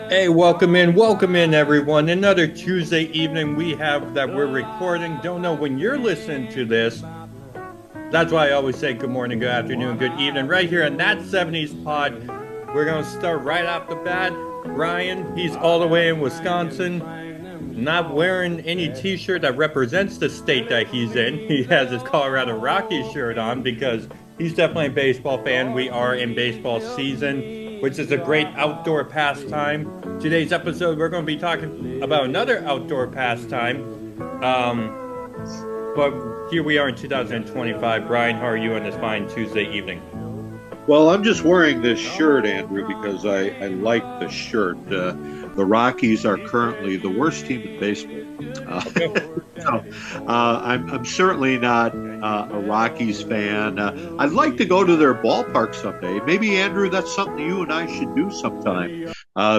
Hey, welcome in, everyone. Another Tuesday evening we have that we're recording. Don't know when you're listening to this. That's why I always say good morning, good afternoon, good evening. Right here on that 70s pod, we're going to start right off the bat. Brian, he's all the way in Wisconsin, not wearing any t-shirt that represents the state that he's in. He has his Colorado Rockies shirt on because he's definitely a baseball fan. We are in baseball season, which is a great outdoor pastime. Today's episode, we're going to be talking about another outdoor pastime. Um, but here we are in 2025. Brian, how are you on this fine Tuesday evening? Well, I'm just wearing this shirt, Andrew, because I like the shirt. The Rockies are currently the worst team in baseball. Uh, Okay. so, I'm certainly not a Rockies fan. I'd like to go to their ballpark someday. Maybe, Andrew, that's something you and I should do sometime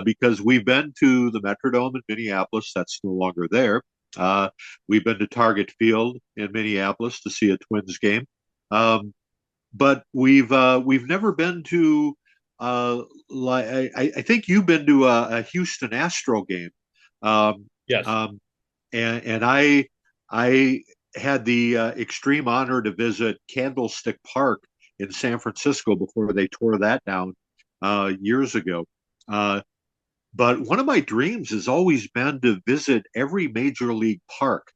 because we've been to the Metrodome in Minneapolis. That's no longer there. Uh, we've been to Target Field in Minneapolis to see a Twins game. Um, but we've never been to like I think you've been to a Houston Astro game, um, Yes. um, and I had the extreme honor to visit Candlestick Park in San Francisco before they tore that down years ago. Uh, but one of my dreams has always been to visit every major league park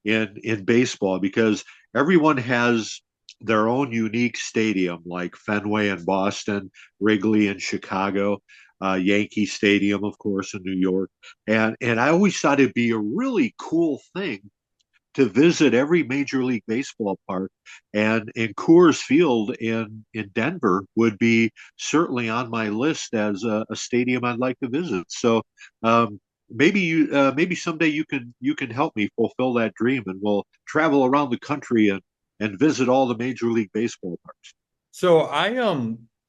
in baseball because everyone has their own unique stadium, like Fenway in Boston, Wrigley in Chicago, Yankee Stadium, of course, in New York. And I always thought it'd be a really cool thing to visit every major league baseball park, and in Coors Field in Denver would be certainly on my list as a stadium I'd like to visit. So maybe someday you can help me fulfill that dream, and we'll travel around the country and visit all the major league baseball parks. So I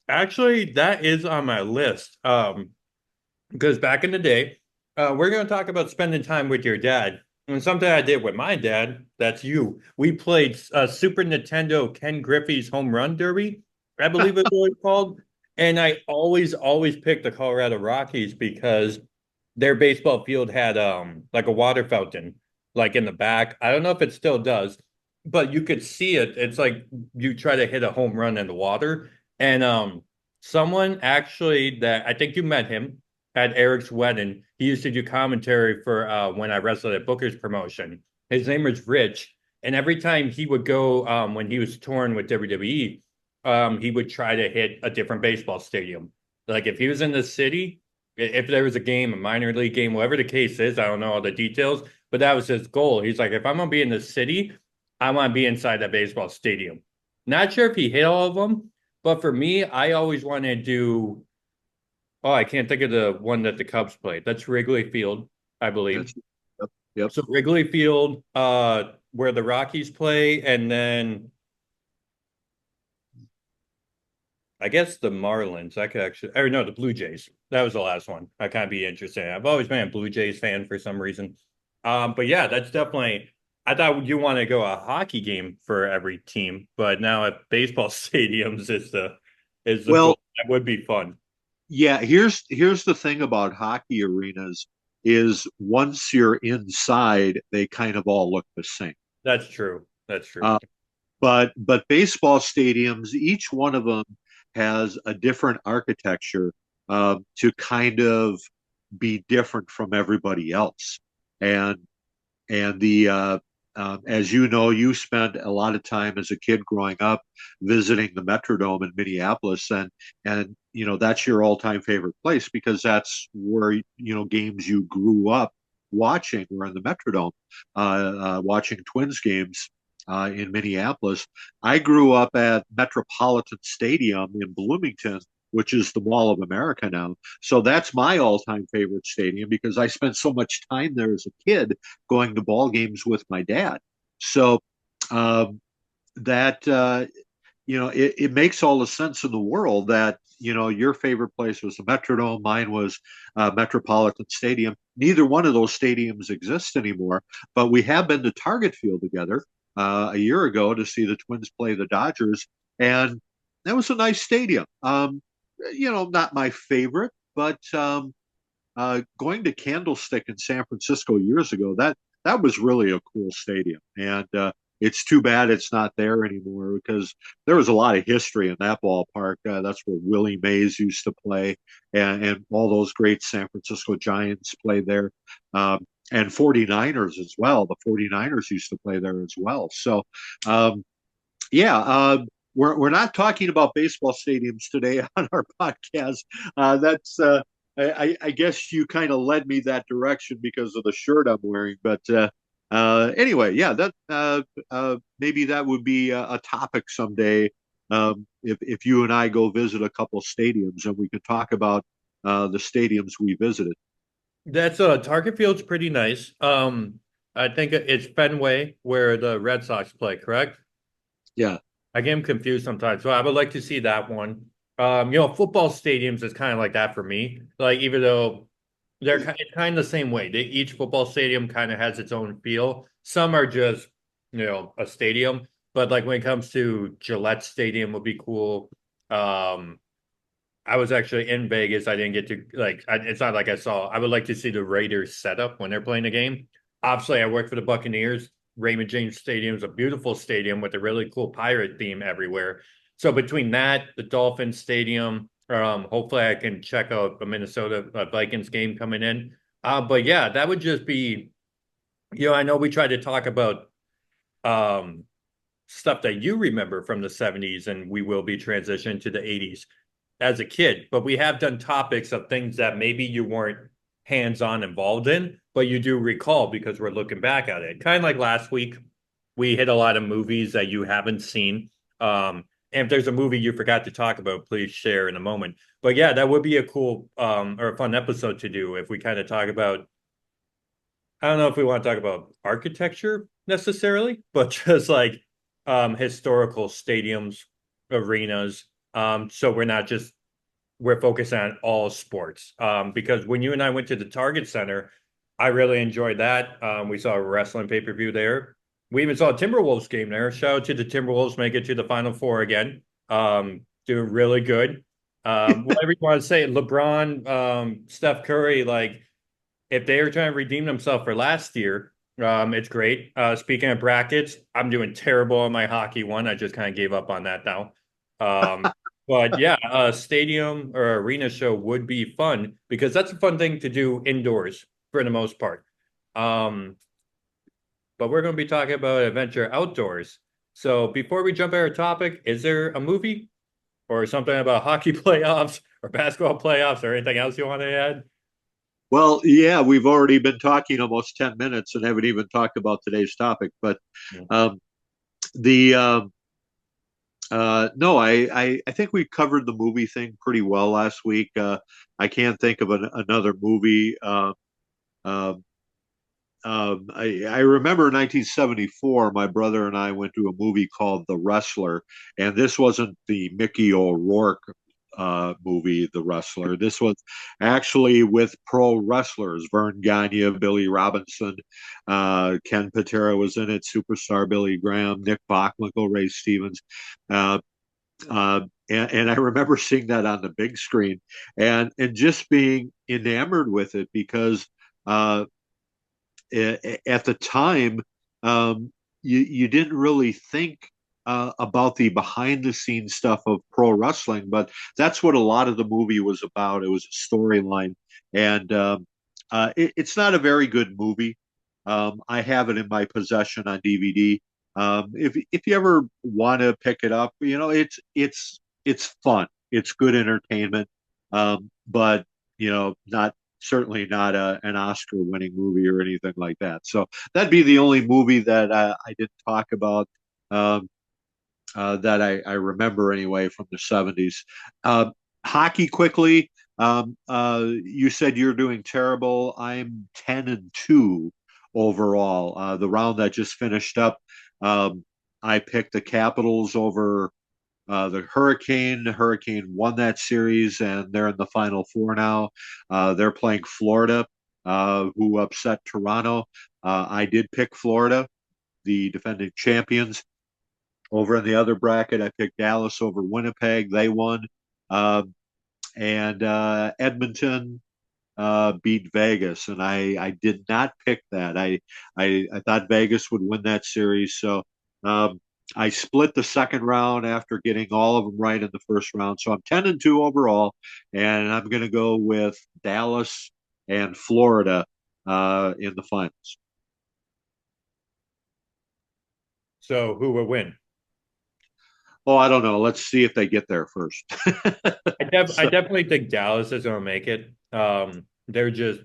actually that is on my list. Because back in the day, we're going to talk about spending time with your dad. And something I did with my dad, that's you. We played Super Nintendo Ken Griffey's Home Run Derby, I believe it's what it's called. And I always picked the Colorado Rockies because their baseball field had like a water fountain like in the back. I don't know if it still does, but you could see it. It's like you try to hit a home run in the water. And someone actually that I think you met him at Eric's wedding. He used to do commentary for when I wrestled at Booker's promotion. His name was Rich, and every time he would go when he was touring with WWE, he would try to hit a different baseball stadium. Like if he was in the city, if there was a game, a minor league game, whatever the case is, I don't know all the details, but that was his goal. He's like, if I'm gonna be in the city, I want to be inside that baseball stadium. Not sure if he hit all of them, but for me, I always want to do. Oh, I can't think of the one that the Cubs played. That's Wrigley Field, I believe. That's yep, yep. So Wrigley Field, where the Rockies play, and then I guess the Marlins. I could actually, or no, the Blue Jays. That was the last one. That kind of be interesting. I've always been a Blue Jays fan for some reason. But yeah, that's definitely. I thought you want to go a hockey game for every team, but now at baseball stadiums is the goal. Well, That would be fun. yeah, here's the thing about hockey arenas is once you're inside, they kind of all look the same. That's true. That's true. Uh, but baseball stadiums, each one of them has a different architecture to kind of be different from everybody else. And and the as you know, you spent a lot of time as a kid growing up visiting the Metrodome in Minneapolis, and that's your all-time favorite place because that's where games you grew up watching were in the Metrodome, watching Twins games in Minneapolis. I grew up at Metropolitan Stadium in Bloomington, which is the Mall of America now. So that's my all-time favorite stadium because I spent so much time there as a kid going to ball games with my dad. So um, that it makes all the sense in the world that your favorite place was the Metrodome, mine was Metropolitan Stadium. Neither one of those stadiums exist anymore, but we have been to Target Field together a year ago to see the Twins play the Dodgers, and that was a nice stadium. Not my favorite, but going to Candlestick in San Francisco years ago, that was really a cool stadium, and it's too bad it's not there anymore because there was a lot of history in that ballpark. That's where Willie Mays used to play, and all those great San Francisco Giants played there. And 49ers as well. The 49ers used to play there as well. So, yeah, we're not talking about baseball stadiums today on our podcast. That's I guess you kind of led me that direction because of the shirt I'm wearing. But anyway, yeah, that maybe that would be a topic someday. If you and I go visit a couple stadiums and we could talk about the stadiums we visited. That's Target Field's pretty nice. I think it's Fenway where the Red Sox play, correct? Yeah. I get them confused sometimes, so I would like to see that one. Football stadiums is kind of like that for me. Like even though it's kind of the same way. Each football stadium kind of has its own feel. Some are just, a stadium, but like when it comes to Gillette Stadium would be cool. Um, I was actually in Vegas. I didn't get to it's not like I saw. I would like to see the Raiders setup when they're playing a game. Obviously, I work for the Buccaneers. Raymond James Stadium is a beautiful stadium with a really cool pirate theme everywhere. So between that, the Dolphins Stadium, hopefully I can check out a Minnesota Vikings game coming in. But yeah, that would just be, I know we tried to talk about um, stuff that you remember from the 70s, and we will be transitioning to the 80s as a kid, but we have done topics of things that maybe you weren't hands-on involved in, but you do recall because we're looking back at it. Kind of like last week, we hit a lot of movies that you haven't seen. And if there's a movie you forgot to talk about, please share in a moment. But yeah, that would be a cool or a fun episode to do if we kind of talk about, I don't know if we want to talk about architecture necessarily, but just like historical stadiums, arenas. So we're focused on all sports. Because when you and I went to the Target Center, I really enjoyed that. We saw a wrestling pay-per-view there. We even saw a Timberwolves game there. Shout out to the Timberwolves, make it to the Final Four again. Doing really good. Whatever you want to say, LeBron, Steph Curry, like if they are trying to redeem themselves for last year, it's great. Speaking of brackets, I'm doing terrible on my hockey one. I just kind of gave up on that now. But yeah, a stadium or arena show would be fun because that's a fun thing to do indoors for the most part. Um, but we're going to be talking about adventure outdoors. So before we jump at our topic, is there a movie or something about hockey playoffs or basketball playoffs or anything else you want to add? Well, yeah, we've already been talking almost 10 minutes and haven't even talked about today's topic. But um, the no, I think we covered the movie thing pretty well last week. I can't think of another movie. Uh, I remember in 1974, my brother and I went to a movie called The Wrestler, and this wasn't the Mickey O'Rourke movie, The Wrestler. This was actually with pro wrestlers: Vern Gagne, Billy Robinson, Ken Patera was in it, superstar Billy Graham, Nick Bockwinkel, Ray Stevens. Uh, and I remember seeing that on the big screen and just being enamored with it because uh, at the time, you didn't really think about the behind the scenes stuff of pro wrestling, but that's what a lot of the movie was about. It was a storyline, and it's not a very good movie. I have it in my possession on DVD. If you ever want to pick it up, it's fun. It's good entertainment, but not certainly not an Oscar-winning movie or anything like that. So that'd be the only movie that I didn't talk about um, that I remember anyway from the '70s. Hockey quickly. You said you're doing terrible. I'm 10-2 overall. The round that just finished up, I picked the Capitals over the Hurricane. The Hurricane won that series, and they're in the Final Four now. They're playing Florida, who upset Toronto. I did pick Florida, the defending champions. Over in the other bracket, I picked Dallas over Winnipeg. They won. And Edmonton. beat Vegas, and I did not pick that. I thought Vegas would win that series, so um, I split the second round after getting all of them right in the first round. So I'm 10-2 overall, and I'm going to go with Dallas and Florida in the finals. So who will win? Oh, I don't know. Let's see if they get there first. I So, definitely think Dallas is going to make it. They're just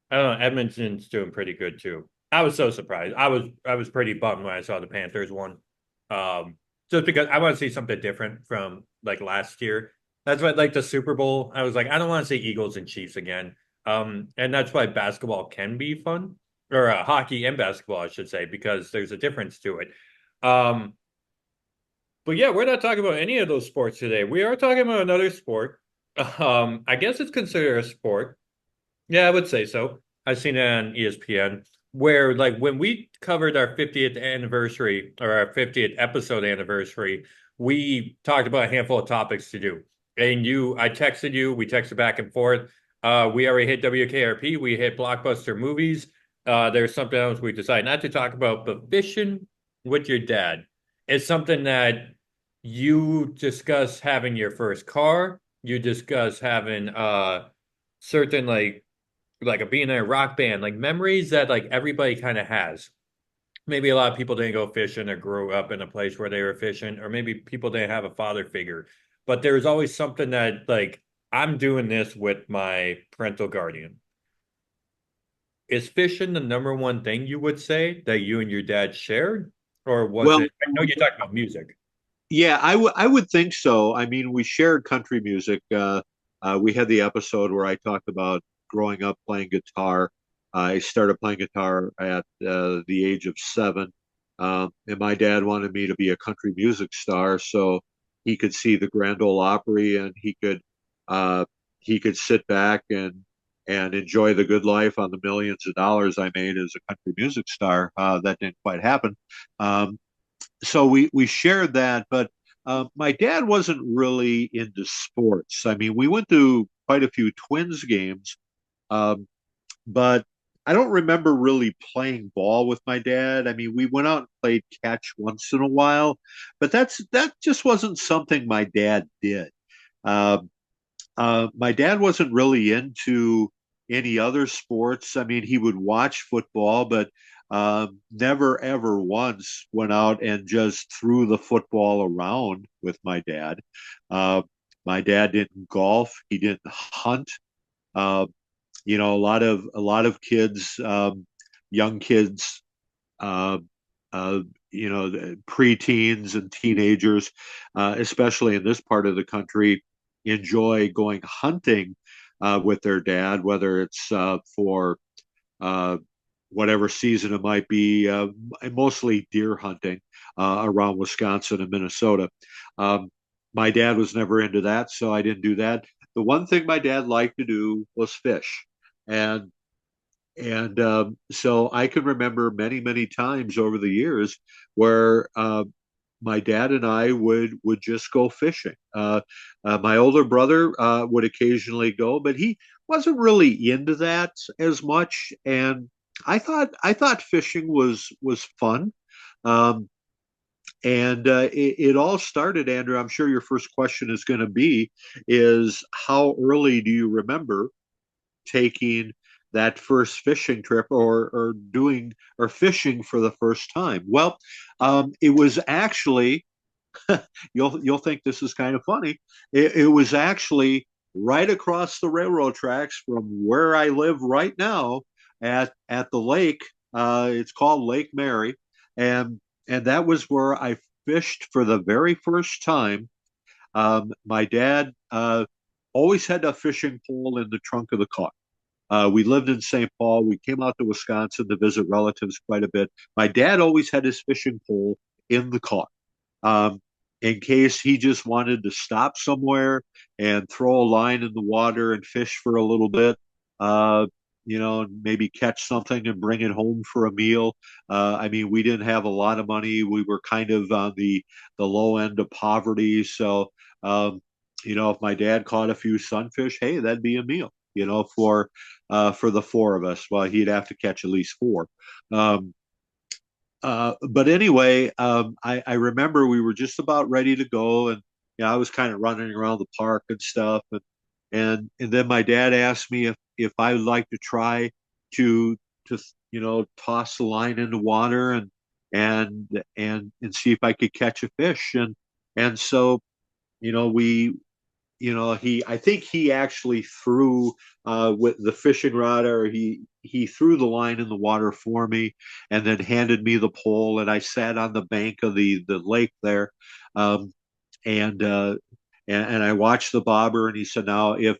I don't know. Edmonton's doing pretty good too. I was so surprised. I was pretty bummed when I saw the Panthers won. Um, just because I want to see something different from like last year. That's why like the Super Bowl. I was like, I don't want to see Eagles and Chiefs again. And that's why basketball can be fun, or hockey and basketball, I should say, because there's a difference to it. Um, but yeah, we're not talking about any of those sports today. We are talking about another sport. I guess it's considered a sport. Yeah, I would say so. I've seen it on ESPN where like when we covered our 50th anniversary or our 50th episode anniversary, we talked about a handful of topics to do. And I texted you, we texted back and forth. We already hit WKRP, we hit blockbuster movies. There's something else we decided not to talk about, but fishing with your dad is something that you discuss having your first car, you discuss having certain like a being in a rock band, like memories that like everybody kind of has. Maybe a lot of people didn't go fishing or grew up in a place where they were fishing, or maybe people didn't have a father figure. But there's always something that like I'm doing this with my parental guardian. Is fishing the number one thing you would say that you and your dad shared? Or was well, it? I know you're talking about music. yeah, I would think so. I mean, we shared country music. We had the episode where I talked about growing up playing guitar. I started playing guitar at the age of 7, and my dad wanted me to be a country music star, so he could see the Grand Ole Opry and uh, he could sit back and enjoy the good life on the millions of dollars I made as a country music star. That didn't quite happen. Um, so we shared that, but my dad wasn't really into sports. I mean, we went to quite a few Twins games, um, but I don't remember really playing ball with my dad. I mean, we went out and played catch once in a while, but that just wasn't something my dad did. Um, my dad wasn't really into any other sports. I mean, he would watch football, but never ever once went out and just threw the football around with my dad. Uh, my dad didn't golf. He didn't hunt. Uh, a lot of kids, young kids, uh, uh, preteens and teenagers, especially in this part of the country, enjoy going hunting with their dad, whether it's for uh, whatever season it might be, mostly deer hunting around Wisconsin and Minnesota. Um, my dad was never into that, so I didn't do that. The one thing my dad liked to do was fish. And so I can remember many, many times over the years where my dad and I would just go fishing. My older brother would occasionally go, but he wasn't really into that as much. And I thought fishing was fun. Um, and it all started, Andrew. I'm sure your first question is going to be is how early do you remember taking that first fishing trip or doing or fishing for the first time? Well, it was actually you'll think this is kind of funny. It was actually right across the railroad tracks from where I live right now at the lake. It's called Lake Mary, and that was where I fished for the very first time. My dad always had a fishing pole in the trunk of the car. We lived in St. Paul. We came out to Wisconsin to visit relatives quite a bit. My dad always had his fishing pole in the car um, in case he just wanted to stop somewhere and throw a line in the water and fish for a little bit. Maybe catch something and bring it home for a meal. I mean, we didn't have a lot of money. We were kind of on the low end of poverty. So, if my dad caught a few sunfish, hey, that'd be a meal. for the four of us. Well, he'd have to catch at least four. Um, but anyway, I remember we were just about ready to go, and I was kind of running around the park and stuff, and then my dad asked me if I would like to try to to toss the line in the water and see if I could catch a fish, and so we he I think he actually threw with the fishing rod, or he threw the line in the water for me and then handed me the pole, and I sat on the bank of the lake there, um, and and I watched the bobber, and he said, now if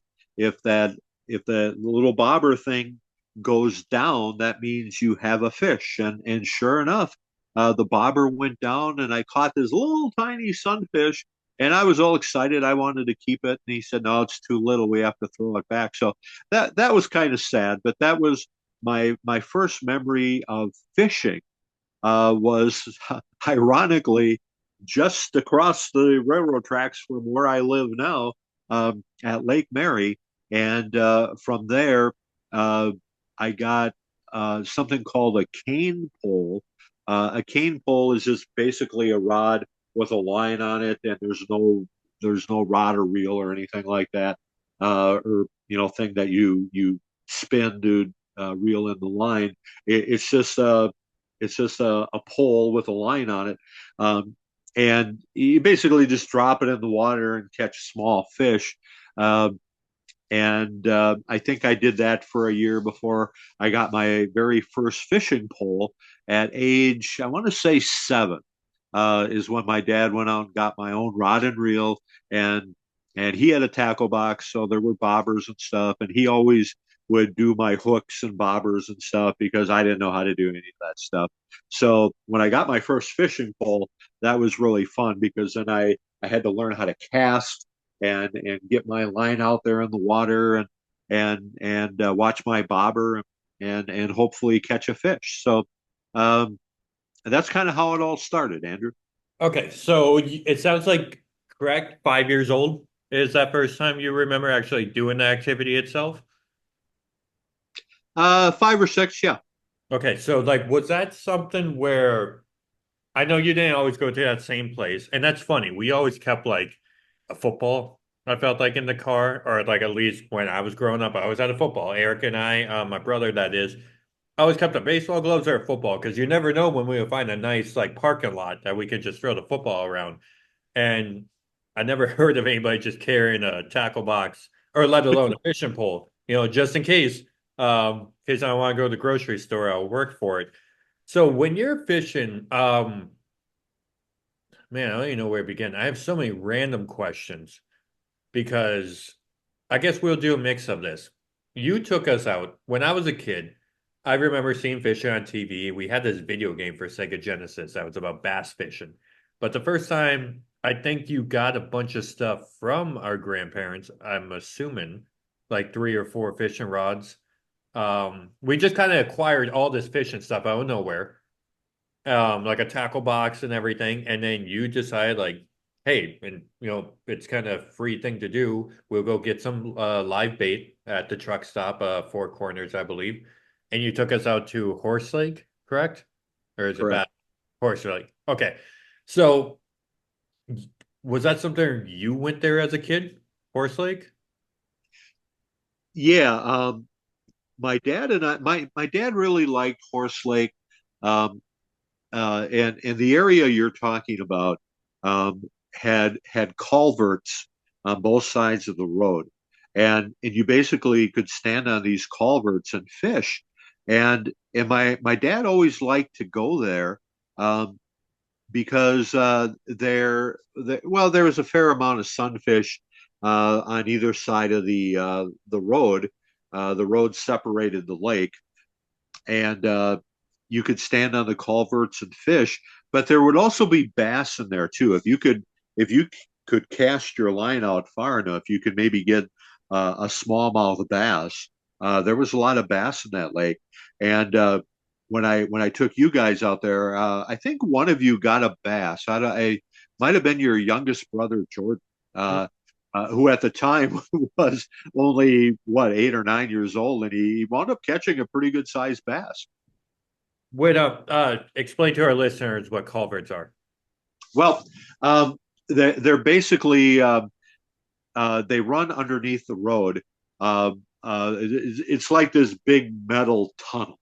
that if the little bobber thing goes down, that means you have a fish, and sure enough, the bobber went down, and I caught this little tiny sunfish, and I was all excited. I wanted to keep it, and he said, "No, it's too little. We have to throw it back." So that was kind of sad, but that was my first memory of fishing. Was ironically just across the railroad tracks from where I live now, at Lake Mary, and from there, uh, I got something called a cane pole. A cane pole is just basically a rod with a line on it, and there's no rod or reel or anything like that, or thing that you spin to reel in the line. It's just a pole with a line on it, and you basically just drop it in the water and catch small fish. Um, and I think I did that for a year before I got my very first fishing pole at age, I want to say 7, is when my dad went out and got my own rod and reel, and and he had a tackle box, so there were bobbers and stuff, and he always would do my hooks and bobbers and stuff because I didn't know how to do any of that stuff. So when I got my first fishing pole, that was really fun because then I had to learn how to cast and get my line out there in the water and watch my bobber and hopefully catch a fish. So um, that's kind of how it all started, Andrew. Okay, so it sounds like correct. 5 years old is that first time you remember actually doing the activity itself? 5 or 6, yeah. Okay, so like, was that something where I know you didn't always go to that same place, and that's funny. We always kept like a football. I felt like in the car, or like at least when I was growing up, I always had a football. Eric and I, my brother, that is, always kept the baseball gloves or a football because you never know when we would find a nice like parking lot that we could just throw the football around. And I never heard of anybody just carrying a tackle box or let alone a fishing pole, just in case I want to go to the grocery store, I'll work for it. So when you're fishing, man, I don't even know where to begin. I have so many random questions because I guess we'll do a mix of this. You took us out when I was a kid. I remember seeing fishing on TV. We had this video game for Sega Genesis that was about bass fishing. But the first time, I think you got a bunch of stuff from our grandparents, I'm assuming, like 3 or 4 fishing rods. We just kind of acquired all this fishing stuff out of nowhere, like a tackle box and everything. And then you decide like, hey, and it's kind of free thing to do. We'll go get some live bait at the truck stop, Four Corners, I believe. And you took us out to Horse Lake, correct? Or is it Correct. bad? Horse Lake. Okay. So was that something you went there as a kid? Horse Lake? Yeah. My dad and my dad really liked Horse Lake, um, and the area you're talking about had culverts on both sides of the road, and you basically could stand on these culverts and fish, and my dad always liked to go there, um, because there was a fair amount of sunfish on either side of the road. The road separated the lake, and you could stand on the culverts and fish. But there would also be bass in there too. If you could cast your line out far enough, you could maybe get a smallmouth bass. There was a lot of bass in that lake, and when I took you guys out there, I think one of you got a bass. I might have been your youngest brother, Jordan. who at the time was only what 8 or 9 years old, and he wound up catching a pretty good sized bass. Wait up, explain to our listeners what culverts are. Well, um, they're basically they run underneath the road. It's like this big metal tunnel.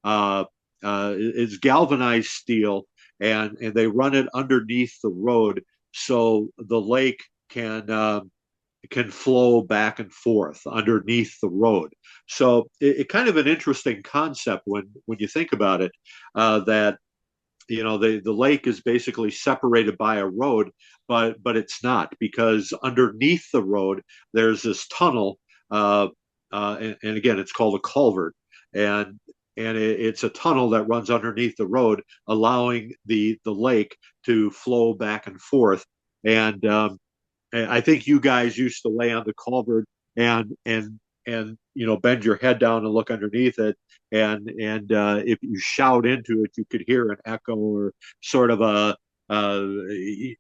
Uh, it's galvanized steel, and they run it underneath the road so the lake can flow back and forth underneath the road. So it kind of an interesting concept when you think about it. That the lake is basically separated by a road, but it's not, because underneath the road there's this tunnel, and again it's called a culvert, and it's a tunnel that runs underneath the road, allowing the lake to flow back and forth. And I think you guys used to lay on the culvert and bend your head down and look underneath it, and if you shout into it, you could hear an echo, or sort of a warbly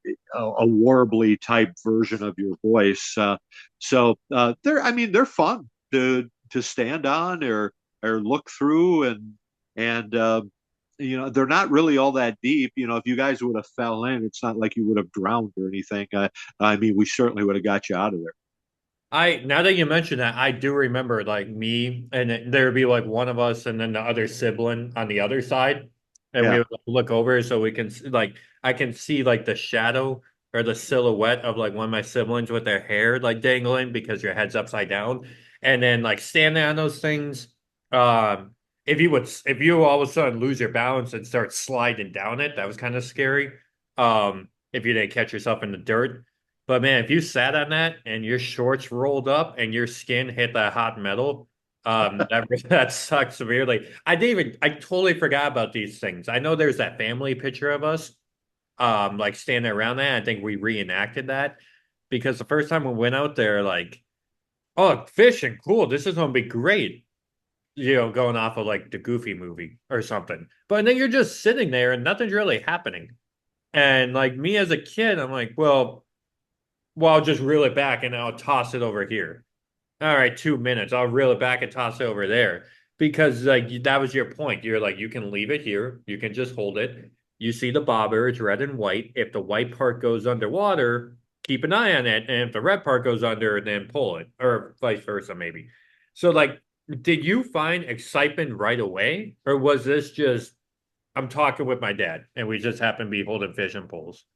type version of your voice. They're, I mean, they're fun to stand on, or look through, and they're not really all that deep. If you guys would have fell in, it's not like you would have drowned or anything. I mean, we certainly would have got you out of there. I now that you mention that, I do remember like me and there would be like one of us and then the other sibling on the other side, and we Yeah. would like, look over so we can like I can see like the shadow or the silhouette of like one of my siblings with their hair like dangling because your head's upside down, and then like standing on those things. Um, if you all of a sudden lose your balance and start sliding down it, that was kind of scary. If you didn't catch yourself in the dirt. But man, if you sat on that and your shorts rolled up and your skin hit that hot metal, that that sucks severely. I totally forgot about these things. I know there's that family picture of us, like standing around that. I think we reenacted that because the first time we went out there, like, oh, fishing, cool. This is gonna be great. Going off of like the Goofy movie or something. But then you're just sitting there and nothing's really happening. And like me as a kid, I'm like, well, I'll just reel it back and I'll toss it over here. All right, 2 minutes. I'll reel it back and toss it over there. Because like that was your point. You're like, you can leave it here. You can just hold it. You see the bobber, it's red and white. If the white part goes underwater, keep an eye on it. And if the red part goes under, then pull it. Or vice versa, maybe. So like, did you find excitement right away? Or was this just I'm talking with my dad and we just happen to be holding fishing poles?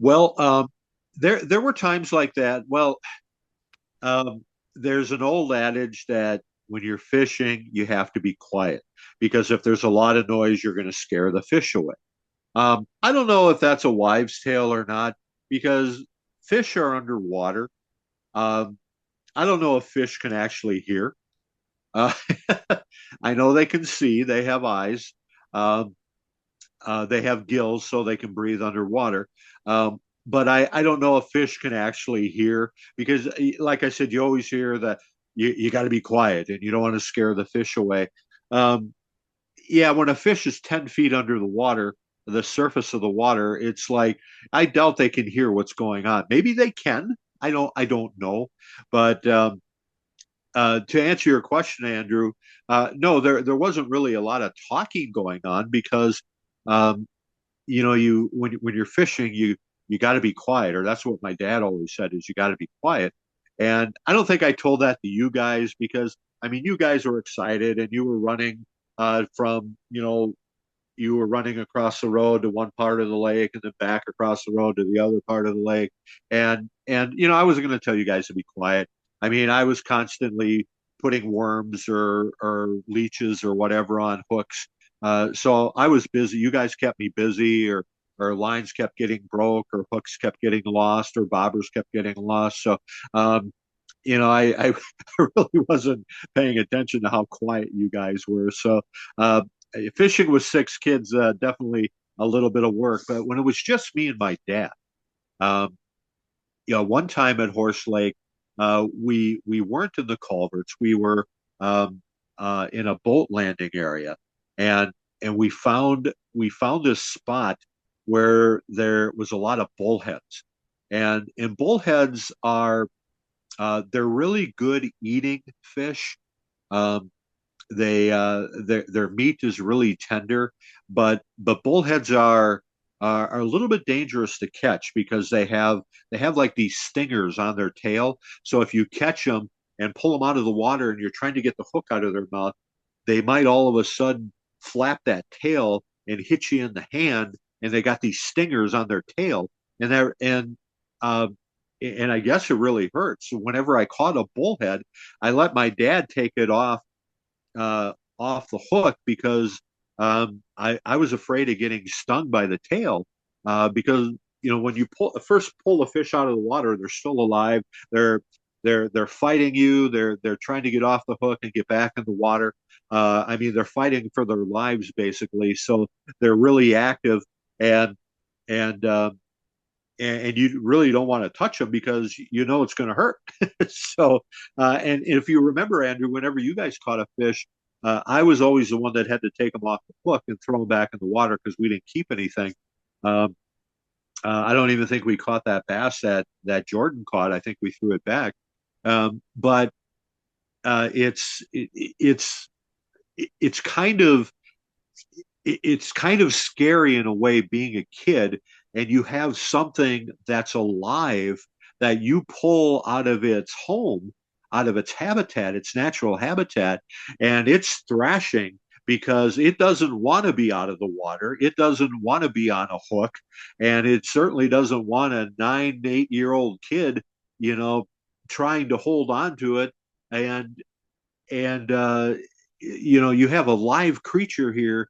Well, there were times like that. Well, um, there's an old adage that when you're fishing, you have to be quiet, because if there's a lot of noise, you're going to scare the fish away. I don't know if that's a wives' tale or not, because fish are underwater. Um, I don't know if fish can actually hear. Uh, I know they can see; they have eyes. Um, they have gills, so they can breathe underwater. But I don't know if fish can actually hear, because, like I said, you always hear that you got to be quiet and you don't want to scare the fish away. Um, yeah, when a fish is 10 feet under the water, the surface of the water, it's like I doubt they can hear what's going on. Maybe they can. I don't know. But to answer your question, Andrew, no, there wasn't really a lot of talking going on, because um, you when you're fishing, you got to be quiet, or that's what my dad always said, is you got to be quiet. And I don't think I told that to you guys, because I mean, you guys were excited and you were running from you were running across the road to one part of the lake and then back across the road to the other part of the lake. And I wasn't going to tell you guys to be quiet. I mean, I was constantly putting worms or leeches or whatever on hooks. So I was busy. You guys kept me busy, or lines kept getting broke, or hooks kept getting lost, or bobbers kept getting lost. So I really wasn't paying attention to how quiet you guys were. So uh, fishing with six kids, definitely a little bit of work. But when it was just me and my dad, um, one time at Horse Lake, we weren't in the culverts. We were in a boat landing area, and we found this spot where there was a lot of bullheads. And bullheads are they're really good eating fish. Um, their meat is really tender, but bullheads are a little bit dangerous to catch because they have like these stingers on their tail. So if you catch them and pull them out of the water and you're trying to get the hook out of their mouth, they might all of a sudden flap that tail and hit you in the hand, and they got these stingers on their tail, and they're um, and I guess it really hurts. So whenever I caught a bullhead, I let my dad take it uh, off the hook because I was afraid of getting stung by the tail because when you pull the fish out of the water, they're still alive. They're they're fighting you. They're trying to get off the hook and get back in the water. I mean, they're fighting for their lives basically. So they're really active, and and um, and you really don't want to touch them because it's going to hurt. So, and if you remember, Andrew, whenever you guys caught a fish, I was always the one that had to take them off the hook and throw them back in the water because we didn't keep anything. Um, I don't even think we caught that bass that Jordan caught. I think we threw it back. But it's it's kind of it's kind of scary in a way being a kid and you have something that's alive that you pull out of its home, out of its habitat, its natural habitat, and it's thrashing because it doesn't want to be out of the water. It doesn't want to be on a hook. And it certainly doesn't want a 9, 8-year-old kid, you know, trying to hold on to it. And, you have a live creature here,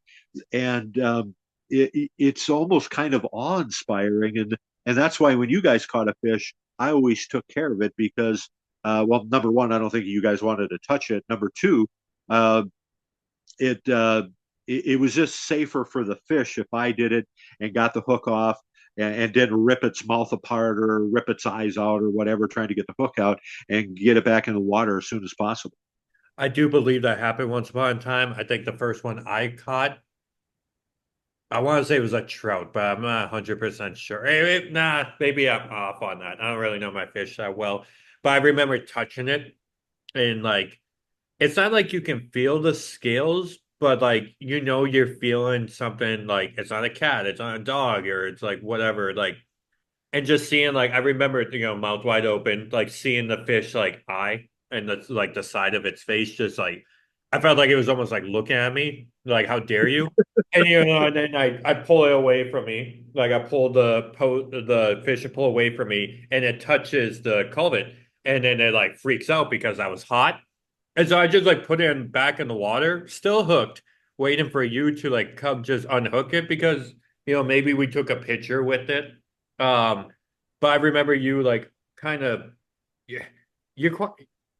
and it's almost kind of awe-inspiring, and that's why when you guys caught a fish, I always took care of it because, well, number one, I don't think you guys wanted to touch it. Number two, uh, it, uh, it was just safer for the fish if I did it and got the hook off and didn't rip its mouth apart or rip its eyes out or whatever, trying to get the hook out and get it back in the water as soon as possible. I do believe that happened once upon a time. I think the first one I caught, I want to say it was a trout, but I'm not 100% sure. Nah, maybe I'm off on that. I don't really know my fish that well, but I remember touching it and like it's not like you can feel the scales, but like you're feeling something like it's not a cat, it's not a dog, or it's like whatever. Like and just seeing like I remember mouth wide open, like seeing the fish like eye and the side of its face, just like I felt like it was almost like looking at me, like how dare you? And and then I pull it away from me, like I pull the fish and pull away from me, and it touches the culvert, and then it like freaks out because I was hot, and so I just like put it back in the water, still hooked, waiting for you to like come just unhook it because maybe we took a picture with it. Um, but I remember you like kind of yeah, you're quite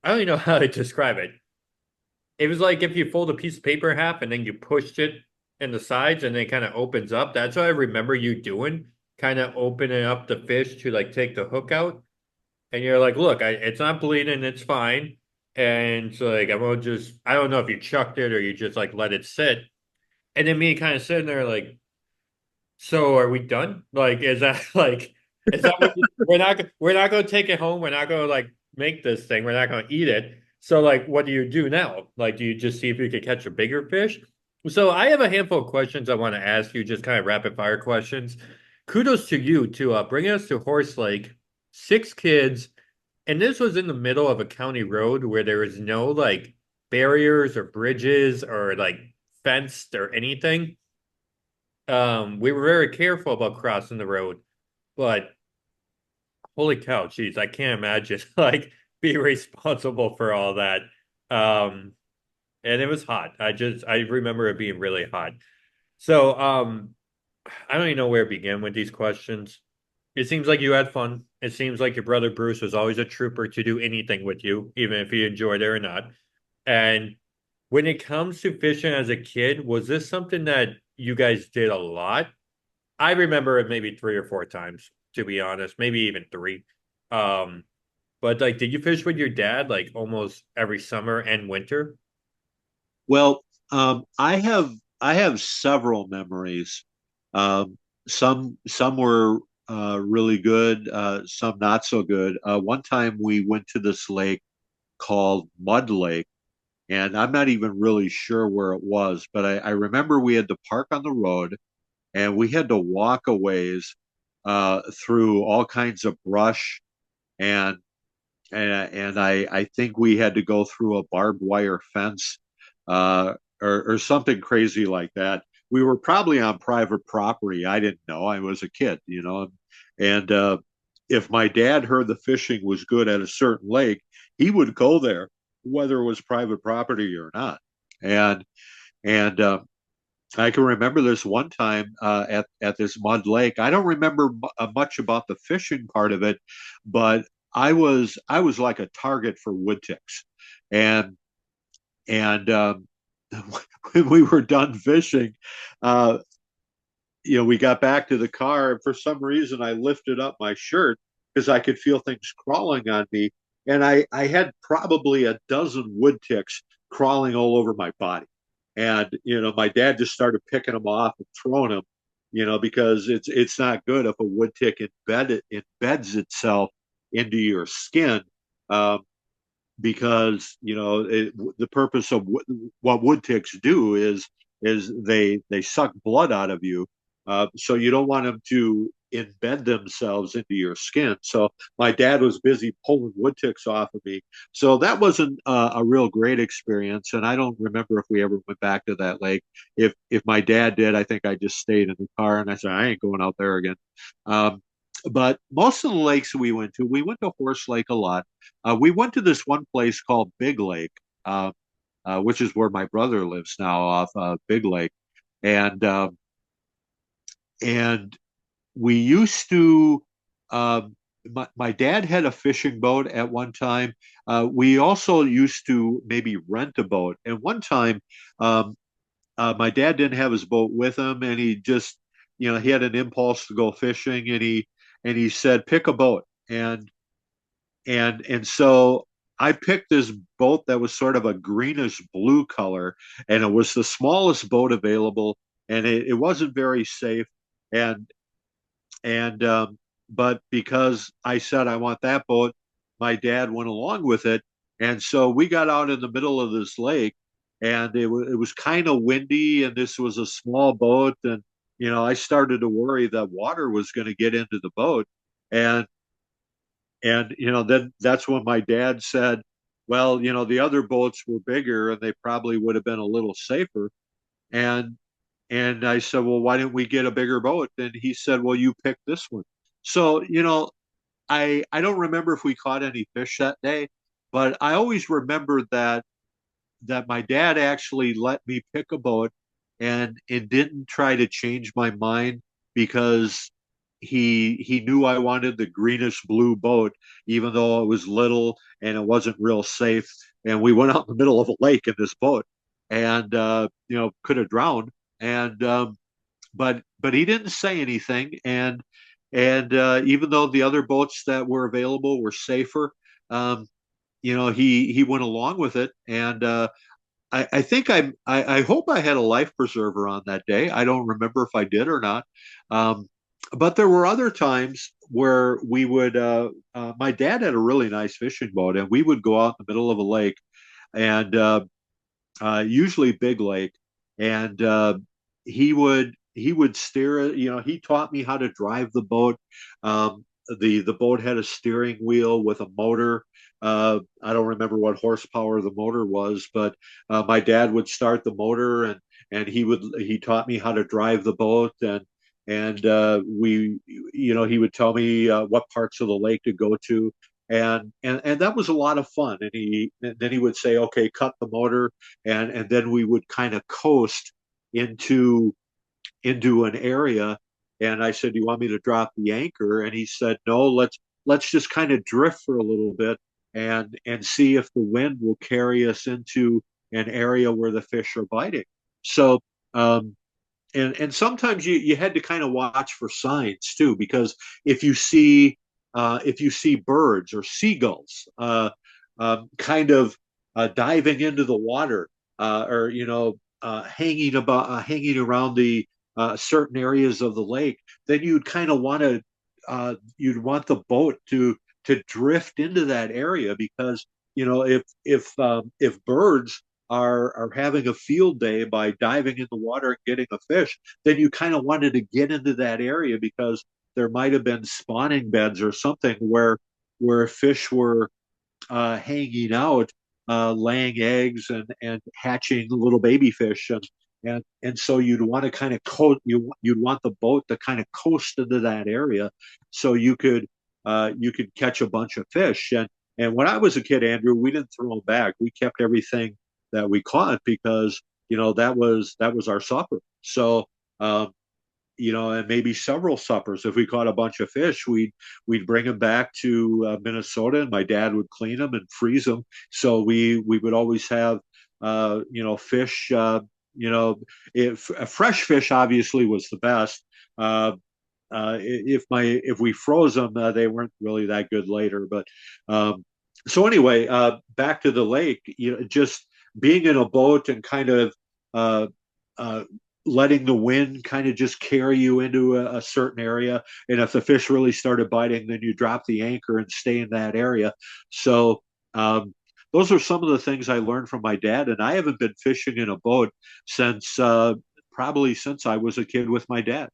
I don't even know how to describe it. It was like if you fold a piece of paper in half and then you pushed it in the sides and then it kind of opens up. That's what I remember you doing, kind of opening up the fish to like take the hook out. And you're like, look, it's not bleeding, it's fine. And so like I'm gonna just I don't know if you chucked it or you just like let it sit. And then me kind of sitting there like, so are we done? Like, is that like is that what we're not gonna take it home, we're not gonna like make this thing, we're not gonna eat it. So like what do you do now? Like do you just see if you could catch a bigger fish? So I have a handful of questions I want to ask you, just kind of rapid fire questions. Kudos to you to bring us to Horse Lake, 6 kids, and this was in the middle of a county road where there was no like barriers or bridges or like fenced or anything. We were very careful about crossing the road, but holy cow, geez, I can't imagine like being responsible for all that. Um, and it was hot. I remember it being really hot. So, I don't even know where to begin with these questions. It seems like you had fun. It seems like your brother Bruce was always a trooper to do anything with you, even if he enjoyed it or not. And when it comes to fishing as a kid, was this something that you guys did a lot? I remember it maybe 3 or 4 times, to be honest, maybe even three. Um, but like, did you fish with your dad like almost every summer and winter? Well, I have several memories. Um, some were really good, some not so good. One time we went to this lake called Mud Lake, and I'm not even really sure where it was, but I remember we had to park on the road and we had to walk a ways through all kinds of brush and I think we had to go through a barbed wire fence uh, or something crazy like that. We were probably on private property. I didn't know. I was a kid, you know, and if my dad heard the fishing was good at a certain lake, he would go there, whether it was private property or not. And and I can remember this one time at this mud lake. I don't remember much about the fishing part of it, but I was like a target for wood ticks, and and when we were done fishing, uh, we got back to the car, and for some reason I lifted up my shirt because I could feel things crawling on me, and I had probably a dozen wood ticks crawling all over my body, and my dad just started picking them off and throwing them, because it's not good if a wood tick embeds itself into your skin. Um, because the purpose of what wood ticks do is they suck blood out of you, so you don't want them to embed themselves into your skin. So my dad was busy pulling wood ticks off of me, so that wasn't a real great experience, and I don't remember if we ever went back to that lake. If my dad did, I think I just stayed in the car and I said I ain't going out there again. um, but most of the lakes we went to Horse Lake a lot. We went to this one place called Big Lake, uh, which is where my brother lives now, off Big Lake, and and we used to. My dad had a fishing boat at one time. We also used to maybe rent a boat. And one time, um, my dad didn't have his boat with him, and he just, he had an impulse to go fishing, and he said, "Pick a boat." And so I picked this boat that was sort of a greenish blue color, and it was the smallest boat available, and it wasn't very safe. And and but because I said I want that boat, my dad went along with it, and so we got out in the middle of this lake, and it was kind of windy, and this was a small boat, and I started to worry that water was going to get into the boat, and then that's when my dad said, well, the other boats were bigger and they probably would have been a little safer. And I said, well, why didn't we get a bigger boat? And he said, well, you picked this one. So, I don't remember if we caught any fish that day, but I always remember that my dad actually let me pick a boat, and didn't try to change my mind because he knew I wanted the greenish blue boat, even though it was little and it wasn't real safe. And we went out in the middle of a lake in this boat, and could have drowned. And but he didn't say anything. And even though the other boats that were available were safer, um, he went along with it. And I think I hope I had a life preserver on that day. I don't remember if I did or not. Um, but there were other times where we would. My dad had a really nice fishing boat, and we would go out in the middle of a lake, and usually Big Lake, and he would steer it. He taught me how to drive the boat. Um, the boat had a steering wheel with a motor. I don't remember what horsepower the motor was, but my dad would start the motor, and he taught me how to drive the boat, and he would tell me what parts of the lake to go to, and that was a lot of fun. And then he would say, okay, cut the motor, and then we would kind of coast into an area. And I said, do you want me to drop the anchor? And he said, no, let's just kind of drift for a little bit, and see if the wind will carry us into an area where the fish are biting. So and sometimes you had to kind of watch for signs too, because if you see birds or seagulls kind of diving into the water, or hanging around the certain areas of the lake, then you'd kind of want to you'd want the boat to drift into that area because if birds are having a field day by diving in the water and getting a fish, then you kind of wanted to get into that area because there might have been spawning beds or something where fish were hanging out, laying eggs and hatching little baby fish, and so you'd want to kind of you'd want the boat to kind of coast into that area, so you could catch a bunch of fish. And when I was a kid, Andrew, we didn't throw them back. We kept everything that we caught because that was our supper. So and maybe several suppers. If we caught a bunch of fish, we'd bring them back to Minnesota, and my dad would clean them and freeze them. So we would always have fish. If fresh fish obviously was the best. If we froze them, they weren't really that good later. But so anyway, back to the lake. Just being in a boat and kind of uh, uh, letting the wind kind of just carry you into a certain area. And if the fish really started biting, then you drop the anchor and stay in that area. So those are some of the things I learned from my dad. And I haven't been fishing in a boat since probably since I was a kid with my dad.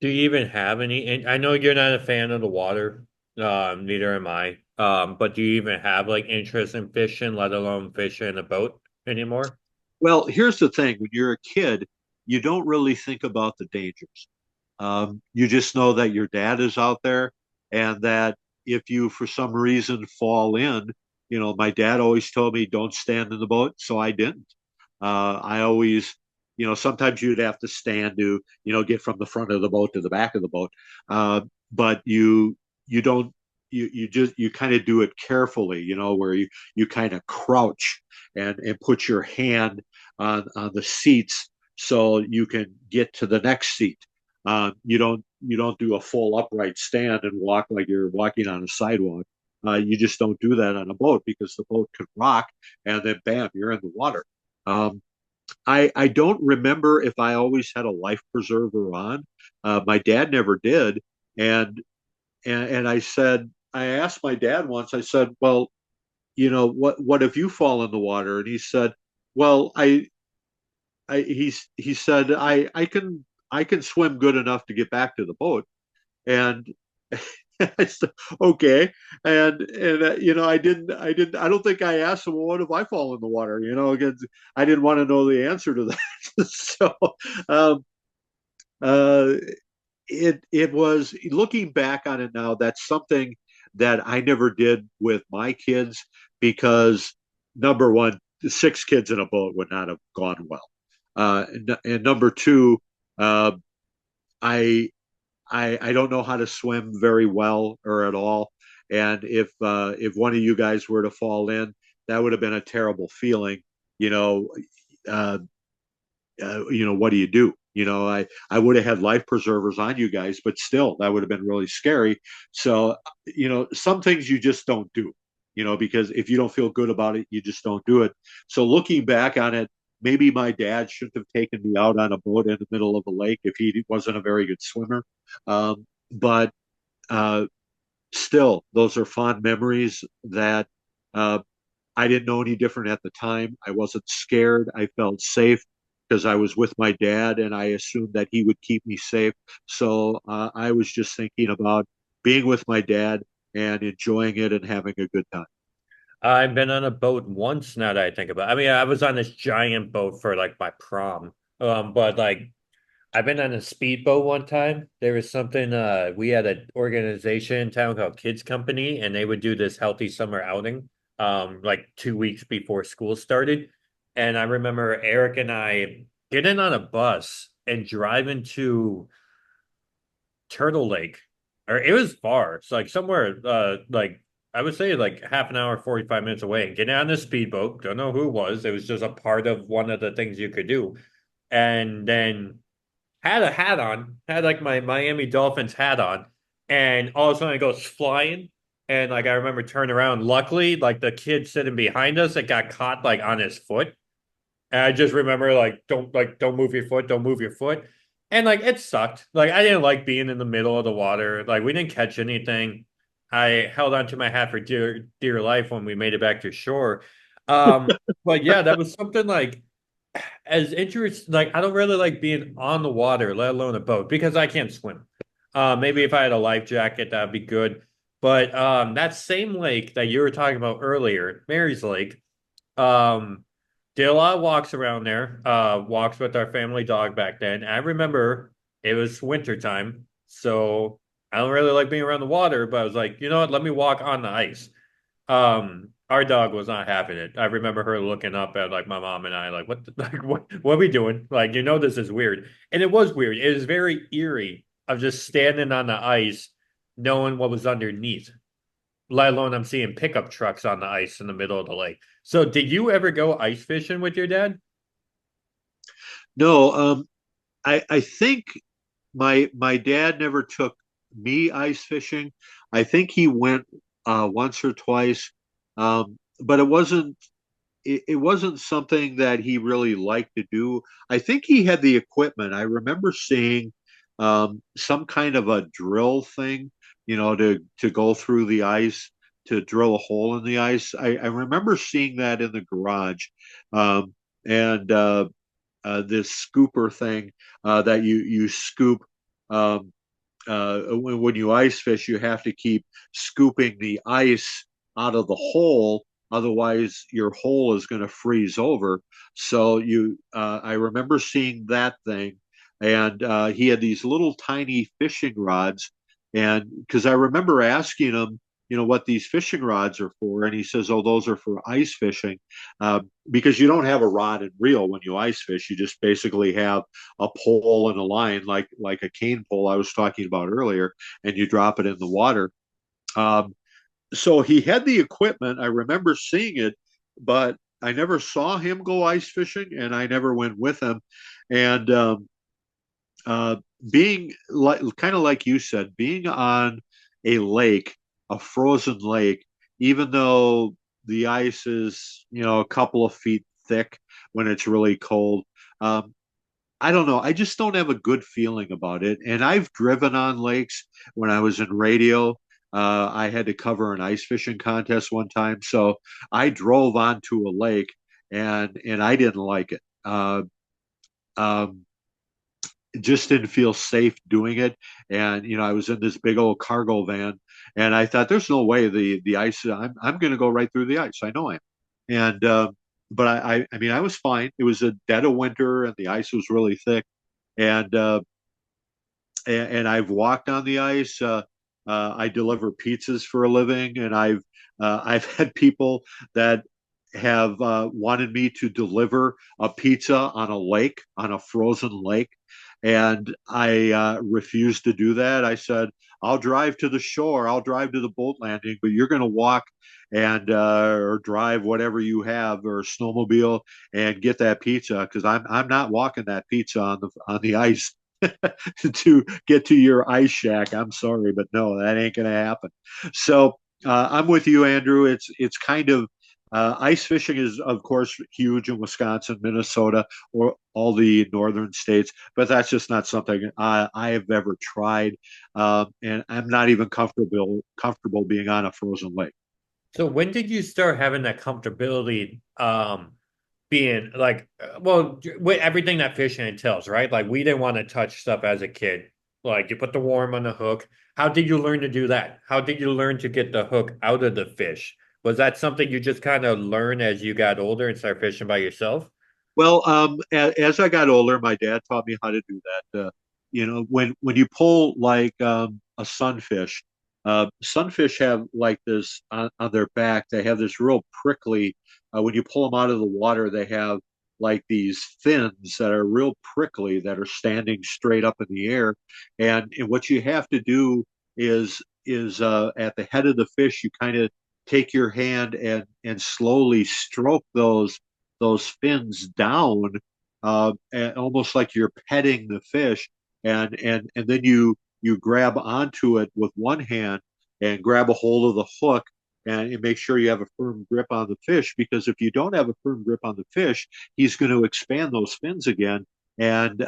Do you even have any? And I know you're not a fan of the water. Neither am I. But do you even have like interest in fishing, let alone fishing in a boat anymore? Well, here's the thing: when you're a kid, you don't really think about the dangers. You just know that your dad is out there, and that if you, for some reason, fall in, my dad always told me, don't stand in the boat. So I didn't. I always, sometimes you'd have to stand to, get from the front of the boat to the back of the boat. But you don't, you kind of do it carefully, where you kind of crouch and put your hand on the seats so you can get to the next seat. You don't do a full upright stand and walk like you're walking on a sidewalk. You just don't do that on a boat because the boat could rock and then bam, you're in the water. Um, I don't remember if I always had a life preserver on. My dad never did, and and I asked my dad once. I said, well, what if you fall in the water? And he said, well, he said I can swim good enough to get back to the boat. And I said, okay. And I don't think I asked him, well, what if I fall in the water? Again, I didn't want to know the answer to that. So, um, uh, it was, looking back on it now, that's something that I never did with my kids because, number one, 6 kids in a boat would not have gone well. And number two, uh, I I don't know how to swim very well or at all. And if one of you guys were to fall in, that would have been a terrible feeling. You know, uh, what do you do? I would have had life preservers on you guys, but still, that would have been really scary. So, some things you just don't do. Because if you don't feel good about it, you just don't do it. So, looking back on it, maybe my dad shouldn't have taken me out on a boat in the middle of a lake if he wasn't a very good swimmer. But uh, still, those are fond memories that uh, I didn't know any different at the time. I wasn't scared. I felt safe because I was with my dad and I assumed that he would keep me safe. So I was just thinking about being with my dad and enjoying it and having a good time. I've been on a boat once now that I think about it. I mean, I was on this giant boat for like my prom. But like I've been on a speedboat one time. There was something we had an organization in town called Kids Company, and they would do this healthy summer outing like 2 weeks before school started. And I remember Eric and I getting on a bus and driving to Turtle Lake. Or it was far. It's like somewhere like I would say like half an hour, 45 minutes away, and getting on this speedboat. Don't know who it was. It was just a part of one of the things you could do. And then had a hat on, had like my Miami Dolphins hat on, and all of a sudden it goes flying. And like I remember turning around. Luckily, like the kid sitting behind us, it got caught like on his foot. And I just remember like don't move your foot, don't move your foot. And like it sucked. Like I didn't like being in the middle of the water. Like we didn't catch anything. I held onto my hat for dear life when we made it back to shore. But yeah, that was something like as interesting. Like I don't really like being on the water, let alone a boat, because I can't swim. Maybe if I had a life jacket, that'd be good. But that same lake that you were talking about earlier, Mary's Lake, um, did a lot of walks around there, walks with our family dog back then. I remember it was winter time, so I don't really like being around the water, but I was like, you know what, let me walk on the ice. Our dog was not having it. I remember her looking up at like my mom and I, like, like, what are we doing? Like, you know, this is weird. And it was weird. It was very eerie of just standing on the ice, knowing what was underneath, let alone I'm seeing pickup trucks on the ice in the middle of the lake. So, did you ever go ice fishing with your dad? No, I think my dad never took me ice fishing. I think he went once or twice, but it wasn't something that he really liked to do. I think he had the equipment. I remember seeing some kind of a drill thing, to go through the ice, to drill a hole in the ice. I remember seeing that in the garage, and this scooper thing that you scoop. Um, when you ice fish, you have to keep scooping the ice out of the hole. Otherwise, your hole is going to freeze over. So I remember seeing that thing, and he had these little tiny fishing rods, and because I remember asking him, what these fishing rods are for, and he says, "Oh, those are for ice fishing," because you don't have a rod and reel when you ice fish. You just basically have a pole and a line, like a cane pole I was talking about earlier, and you drop it in the water. Um, so he had the equipment. I remember seeing it, but I never saw him go ice fishing, and I never went with him. And uh, being like kind of like you said, being on a lake, a frozen lake, even though the ice is a couple of feet thick when it's really cold. Um, I don't know. I just don't have a good feeling about it. And I've driven on lakes when I was in radio. I had to cover an ice fishing contest one time, so I drove onto a lake, and I didn't like it. Um, just didn't feel safe doing it. And I was in this big old cargo van, and I thought, there's no way the ice. I'm going to go right through the ice. I know I am. And but I mean, I was fine. It was a dead of winter, and the ice was really thick. And I've walked on the ice. I deliver pizzas for a living, and I've had people that have wanted me to deliver a pizza on a lake, on a frozen lake, and I refused to do that. I said, "I'll drive to the shore. I'll drive to the boat landing, but you're going to walk and or drive whatever you have or snowmobile and get that pizza because I'm not walking that pizza on the ice." To get to your ice shack. I'm sorry, but no, that ain't going to happen. So I'm with you, Andrew. It's kind of ice fishing is, of course, huge in Wisconsin, Minnesota, or all the northern states, but that's just not something I have ever tried, and I'm not even comfortable being on a frozen lake. So, when did you start having that comfortability, being like, well, with everything that fishing entails, right? Like, we didn't want to touch stuff as a kid. Like, you put the worm on the hook. How did you learn to do that? How did you learn to get the hook out of the fish? Was that something you just kind of learned as you got older and started fishing by yourself? Well, as I got older, my dad taught me how to do that. When you pull like a sunfish, sunfish have like this on their back. They have this real prickly. When you pull them out of the water, they have like these fins that are real prickly that are standing straight up in the air. And what you have to do is at the head of the fish, you kind of take your hand and slowly stroke those fins down, and almost like you're petting the fish, and then you grab onto it with one hand and grab a hold of the hook, and you make sure you have a firm grip on the fish, because if you don't have a firm grip on the fish, he's going to expand those fins again, and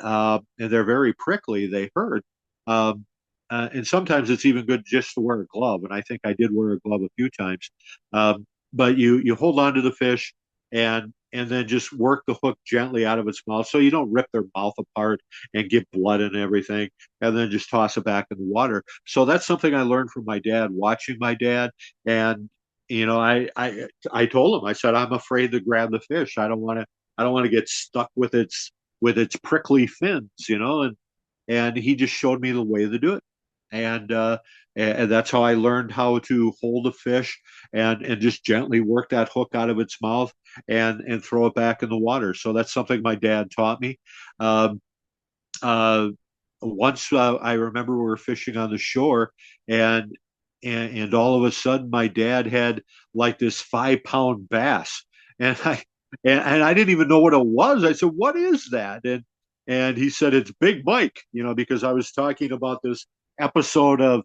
they're very prickly. They hurt. Um, and sometimes it's even good just to wear a glove. And I think I did wear a glove a few times. But you hold on to the fish and then just work the hook gently out of its mouth so you don't rip their mouth apart and get blood and everything, and then just toss it back in the water. So that's something I learned from my dad, watching my dad. And I told him, I said, I'm afraid to grab the fish. I don't want to get stuck with its prickly fins, and he just showed me the way to do it. And and that's how I learned how to hold a fish and just gently work that hook out of its mouth and throw it back in the water. So that's something my dad taught me. Um, uh, Once I remember we were fishing on the shore, and, and all of a sudden my dad had like this 5 pound bass, and I didn't even know what it was. I said, "What is that?" And he said, "It's Big Mike," because I was talking about this episode of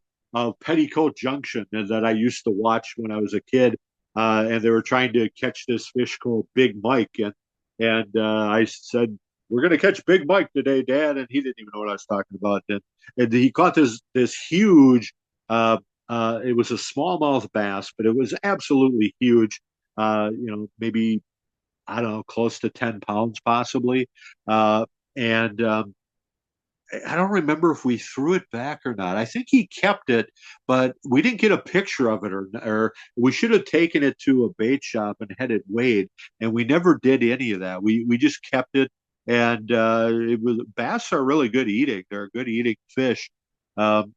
Petticoat Junction that I used to watch when I was a kid, and they were trying to catch this fish called Big Mike, and I said, we're going to catch Big Mike today, Dad. And he didn't even know what I was talking about. And he caught this huge, it was a smallmouth bass, but it was absolutely huge. Maybe, I don't know, close to 10 pounds possibly. And I don't remember if we threw it back or not. I think he kept it, but we didn't get a picture of it, or we should have taken it to a bait shop and had it weighed, and we never did any of that. We just kept it, and it was bass are really good eating. They're a good eating fish. Um,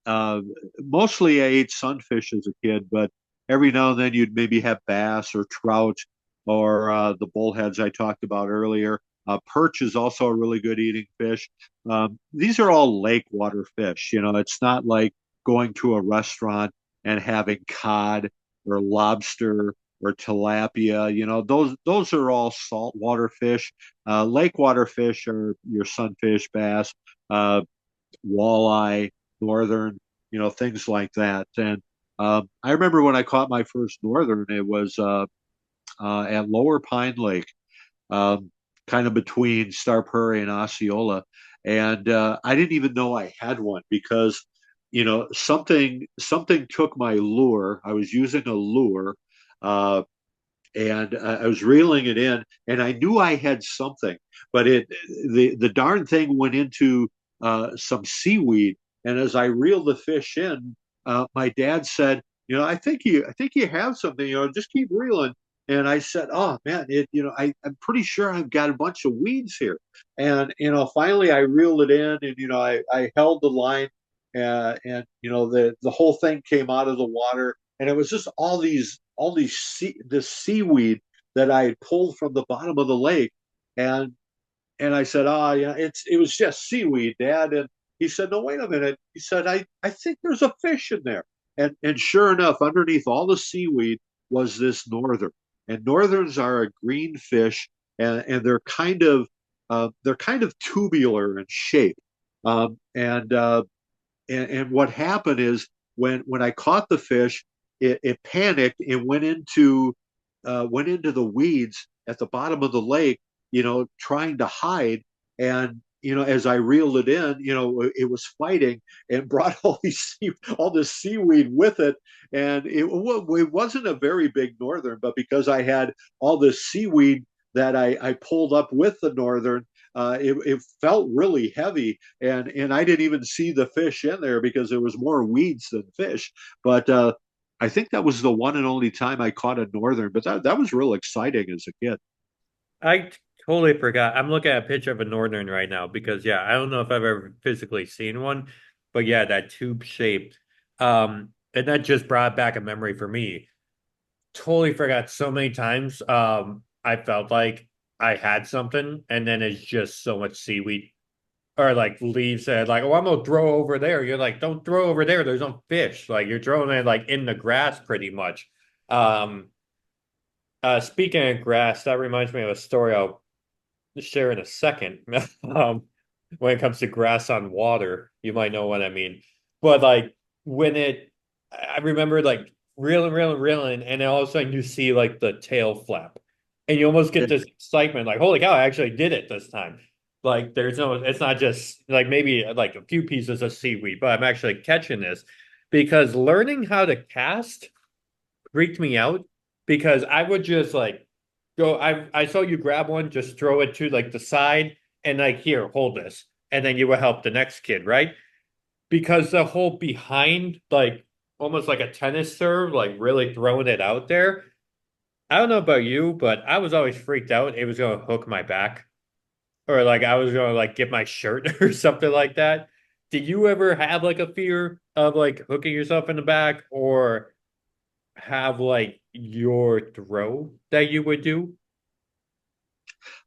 uh, Mostly I ate sunfish as a kid, but every now and then you'd maybe have bass or trout or the bullheads I talked about earlier. Perch is also a really good eating fish. These are all lake water fish. It's not like going to a restaurant and having cod or lobster or tilapia. Those are all saltwater fish. Lake water fish are your sunfish, bass, uh, walleye, northern, things like that. And I remember when I caught my first northern, it was at Lower Pine Lake, um, kind of between Star Prairie and Osceola. And I didn't even know I had one because, something took my lure. I was using a lure, uh, and I was reeling it in, and I knew I had something, but the darn thing went into some seaweed, and as I reeled the fish in, my dad said, I think you have something, just keep reeling. And I said, "Oh man, I'm pretty sure I've got a bunch of weeds here." And finally I reeled it in, and I held the line, and the whole thing came out of the water, and it was just this seaweed that I had pulled from the bottom of the lake, and I said, "Ah, yeah, it was just seaweed, Dad." And he said, "No, wait a minute." He said, I think there's a fish in there." And sure enough, underneath all the seaweed was this northern. And northerns are a green fish, and they're kind of tubular in shape. Um, and uh, and what happened is when I caught the fish, it panicked and went into the weeds at the bottom of the lake, trying to hide. And as I reeled it in, it was fighting and brought all this seaweed with it. And it wasn't a very big northern, but because I had all this seaweed that I pulled up with the northern, it felt really heavy, and I didn't even see the fish in there because there was more weeds than fish. But I think that was the one and only time I caught a northern, but that was real exciting as a kid. I totally forgot. I'm looking at a picture of a northern right now because yeah, I don't know if I've ever physically seen one, but yeah, that tube shaped. And that just brought back a memory for me. Totally forgot so many times. I felt like I had something, and then it's just so much seaweed or like leaves that like, oh, I'm gonna throw over there. You're like, don't throw over there. There's no fish. Like you're throwing it like in the grass pretty much. Um, Speaking of grass, that reminds me of a story I'll share in a second. Um, when it comes to grass on water, you might know what I mean. But like when I remember like reeling, reeling, reeling, and then all of a sudden you see like the tail flap, and you almost get Yeah. this excitement, like, holy cow, I actually did it this time. Like there's no, it's not just like maybe like a few pieces of seaweed, but I'm actually catching this because learning how to cast freaked me out because I would just like go, I saw you grab one, just throw it to like the side and like here, hold this. And then you would help the next kid, right? Because the whole behind, like almost like a tennis serve, like really throwing it out there. I don't know about you, but I was always freaked out it was gonna hook my back or like I was gonna like get my shirt or something like that. Did you ever have like a fear of like hooking yourself in the back or have like your throw that you would do?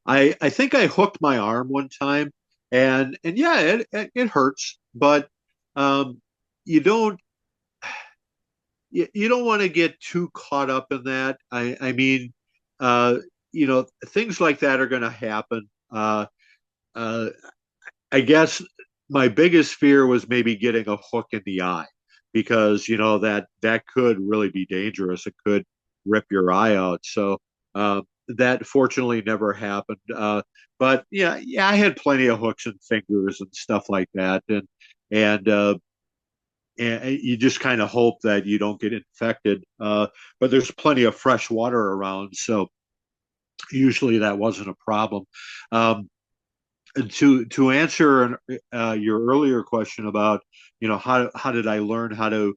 I think I hooked my arm one time, and yeah, it hurts, but um, you don't you don't want to get too caught up in that. I mean, uh, things like that are going to happen. Uh, I guess my biggest fear was maybe getting a hook in the eye because that could really be dangerous. It could rip your eye out. So that fortunately never happened. But yeah, I had plenty of hooks and fingers and stuff like that, and and you just kind of hope that you don't get infected. But there's plenty of fresh water around, so usually that wasn't a problem. Um, to answer your earlier question about how did I learn how to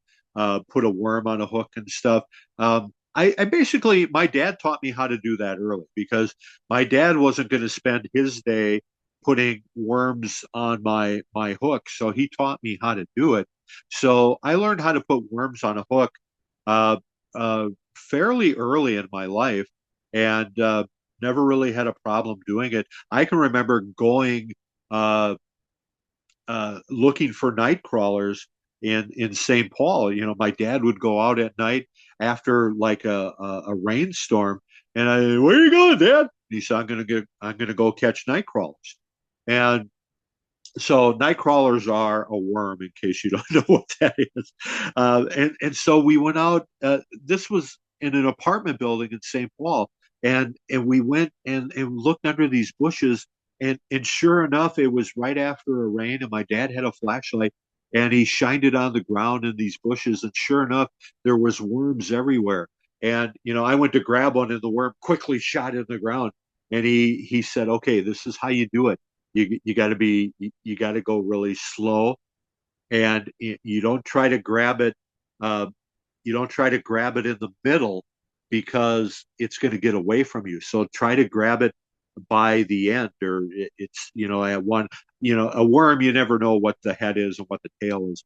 put a worm on a hook and stuff. I basically my dad taught me how to do that early because my dad wasn't going to spend his day putting worms on my hook, so he taught me how to do it. So I learned how to put worms on a hook uh, fairly early in my life, and never really had a problem doing it. I can remember going uh, looking for night crawlers in St. Paul. My dad would go out at night after like a rainstorm, and where are you going, Dad? He said, I'm gonna go catch night crawlers, and so night crawlers are a worm, in case you don't know what that is. And so we went out. This was in an apartment building in St. Paul, and we went and looked under these bushes, and sure enough, it was right after a rain, and my dad had a flashlight, and he shined it on the ground in these bushes, and sure enough, there was worms everywhere. And I went to grab one, and the worm quickly shot in the ground. And he said, "Okay, this is how you do it. You got to go really slow, and you don't try to grab it. Uh, you don't try to grab it in the middle because it's going to get away from you. So try to grab it by the end, or it's at one. A worm, you never know what the head is and what the tail is.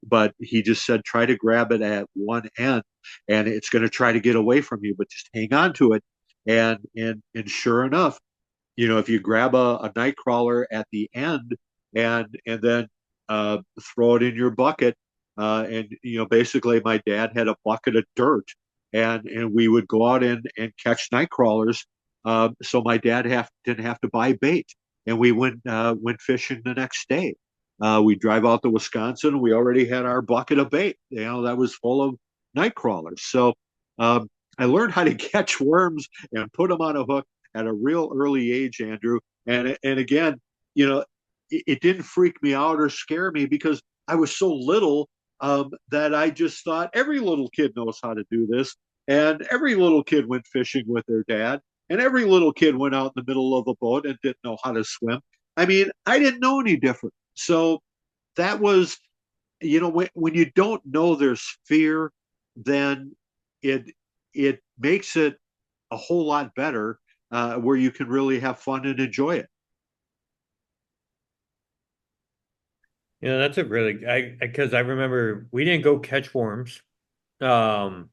But he just said try to grab it at one end, and it's going to try to get away from you, but just hang on to it. And sure enough, if you grab a night crawler at the end and then throw it in your bucket, and basically my dad had a bucket of dirt, and we would go out and catch night crawlers. So my dad didn't have to buy bait, and we went fishing the next day. We drive out to Wisconsin. We already had our bucket of bait, that was full of night crawlers. So I learned how to catch worms and put them on a hook at a real early age, Andrew. And again, it didn't freak me out or scare me because I was so little, that I just thought every little kid knows how to do this, and every little kid went fishing with their dad, and every little kid went out in the middle of a boat and didn't know how to swim. I mean, I didn't know any different. So that was, when you don't know there's fear, then it it makes it a whole lot better, where you can really have fun and enjoy it. That's a really I because I remember we didn't go catch worms. Um,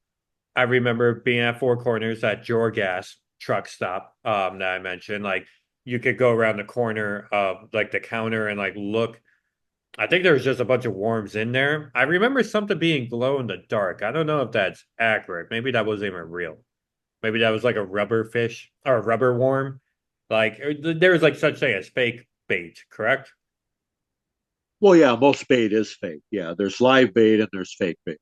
I remember being at Four Corners at Jorgas truck stop that I mentioned. Like you could go around the corner of like the counter and like look. I think there was just a bunch of worms in there. I remember something being glow in the dark. I don't know if that's accurate. Maybe that wasn't even real. Maybe that was like a rubber fish or a rubber worm. Like there was like such thing as fake bait, correct? Well, yeah, most bait is fake. Yeah, there's live bait and there's fake bait.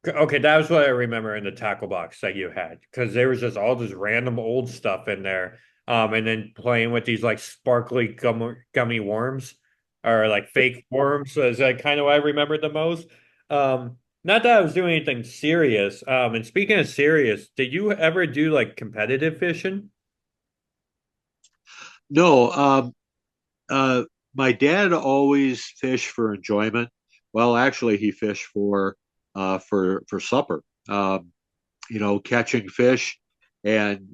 Okay, that was what I remember in the tackle box that you had because there was just all this random old stuff in there. and then playing with these like sparkly gummy worms or like fake worms. So is that kind of what I remember the most? Not that I was doing anything serious. And speaking of serious, did you ever do like competitive fishing? No, uh, my dad always fished for enjoyment. Well, actually, he fished for supper. Catching fish and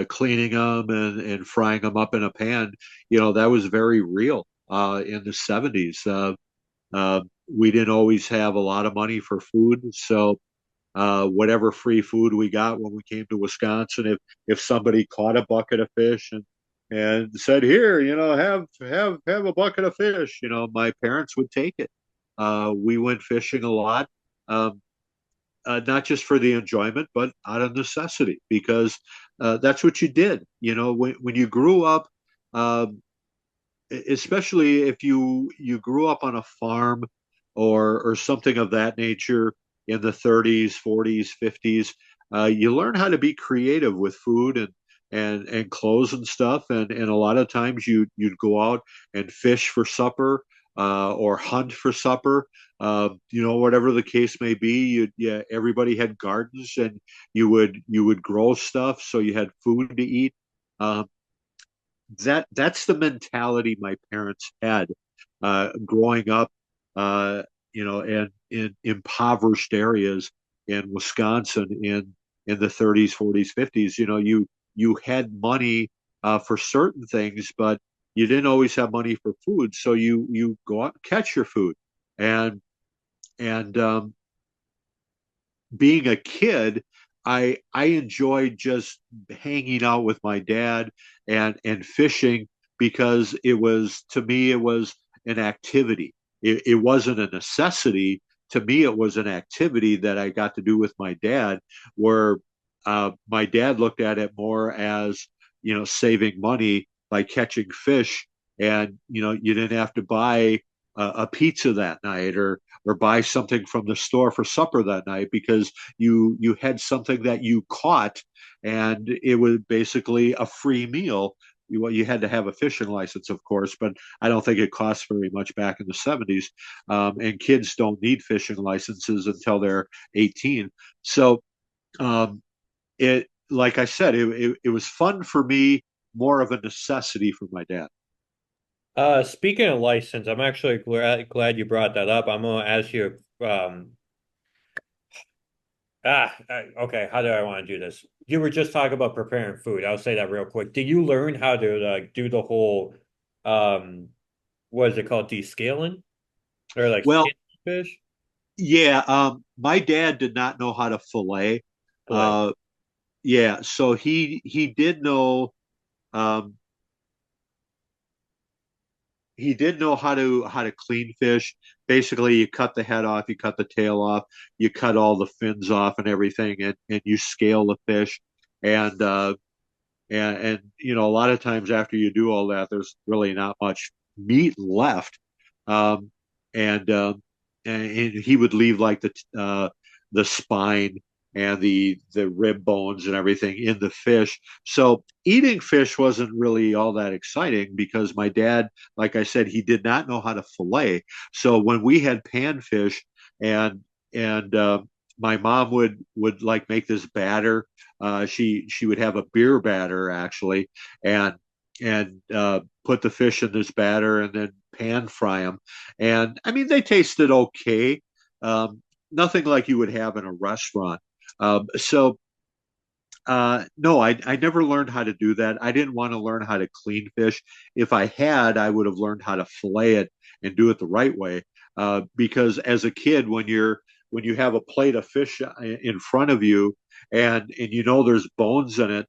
cleaning them and frying them up in a pan. That was very real in the 70s. We didn't always have a lot of money for food, so whatever free food we got when we came to Wisconsin, if somebody caught a bucket of fish and said, "Here, have a bucket of fish," my parents would take it. We went fishing a lot. Um, not just for the enjoyment, but out of necessity, because that's what you did. When you grew up, um, especially if you grew up on a farm or something of that nature in the 30s, 40s, 50s, you learn how to be creative with food and clothes and stuff. And a lot of times you'd go out and fish for supper or hunt for supper. Whatever the case may be, yeah, everybody had gardens and you would grow stuff, so you had food to eat. Um, that's the mentality my parents had growing up, uh, in impoverished areas in Wisconsin in the 30s, 40s, 50s. You had money for certain things, but you didn't always have money for food, so you go out and catch your food, and and being a kid, I enjoyed just hanging out with my dad and fishing, because to me it was an activity. It wasn't a necessity. To me, it was an activity that I got to do with my dad, where my dad looked at it more as saving money by catching fish, and you didn't have to buy a pizza that night or buy something from the store for supper that night, because you had something that you caught, and it was basically a free meal. You had to have a fishing license, of course, but I don't think it cost very much back in the 70s. And kids don't need fishing licenses until they're 18. So um, like I said, it was fun for me, more of a necessity for my dad. Speaking of license, I'm actually glad you brought that up. I'm gonna ask you, okay, how do I want to do this? You were just talking about preparing food. I'll say that real quick. Did you learn how to like do the whole, um, what is it called, descaling or like Well, skin fish? yeah, my dad did not know how to fillet. Like, Uh, yeah, so he did know. Um, he did know how to clean fish. Basically, you cut the head off, you cut the tail off, you cut all the fins off and everything, and you scale the fish. And a lot of times after you do all that, there's really not much meat left. Um, and, um, and he would leave like the spine and the rib bones and everything in the fish. So eating fish wasn't really all that exciting, because my dad, like I said, he did not know how to fillet. So when we had panfish, and and my mom would like make this batter. She would have a beer batter, actually, and put the fish in this batter and then pan fry them. And I mean, they tasted okay. Nothing like you would have in a restaurant. No, I never learned how to do that. I didn't want to learn how to clean fish. If I had, I would have learned how to fillet it and do it the right way. Because as a kid, when you have a plate of fish in front of you, and there's bones in it,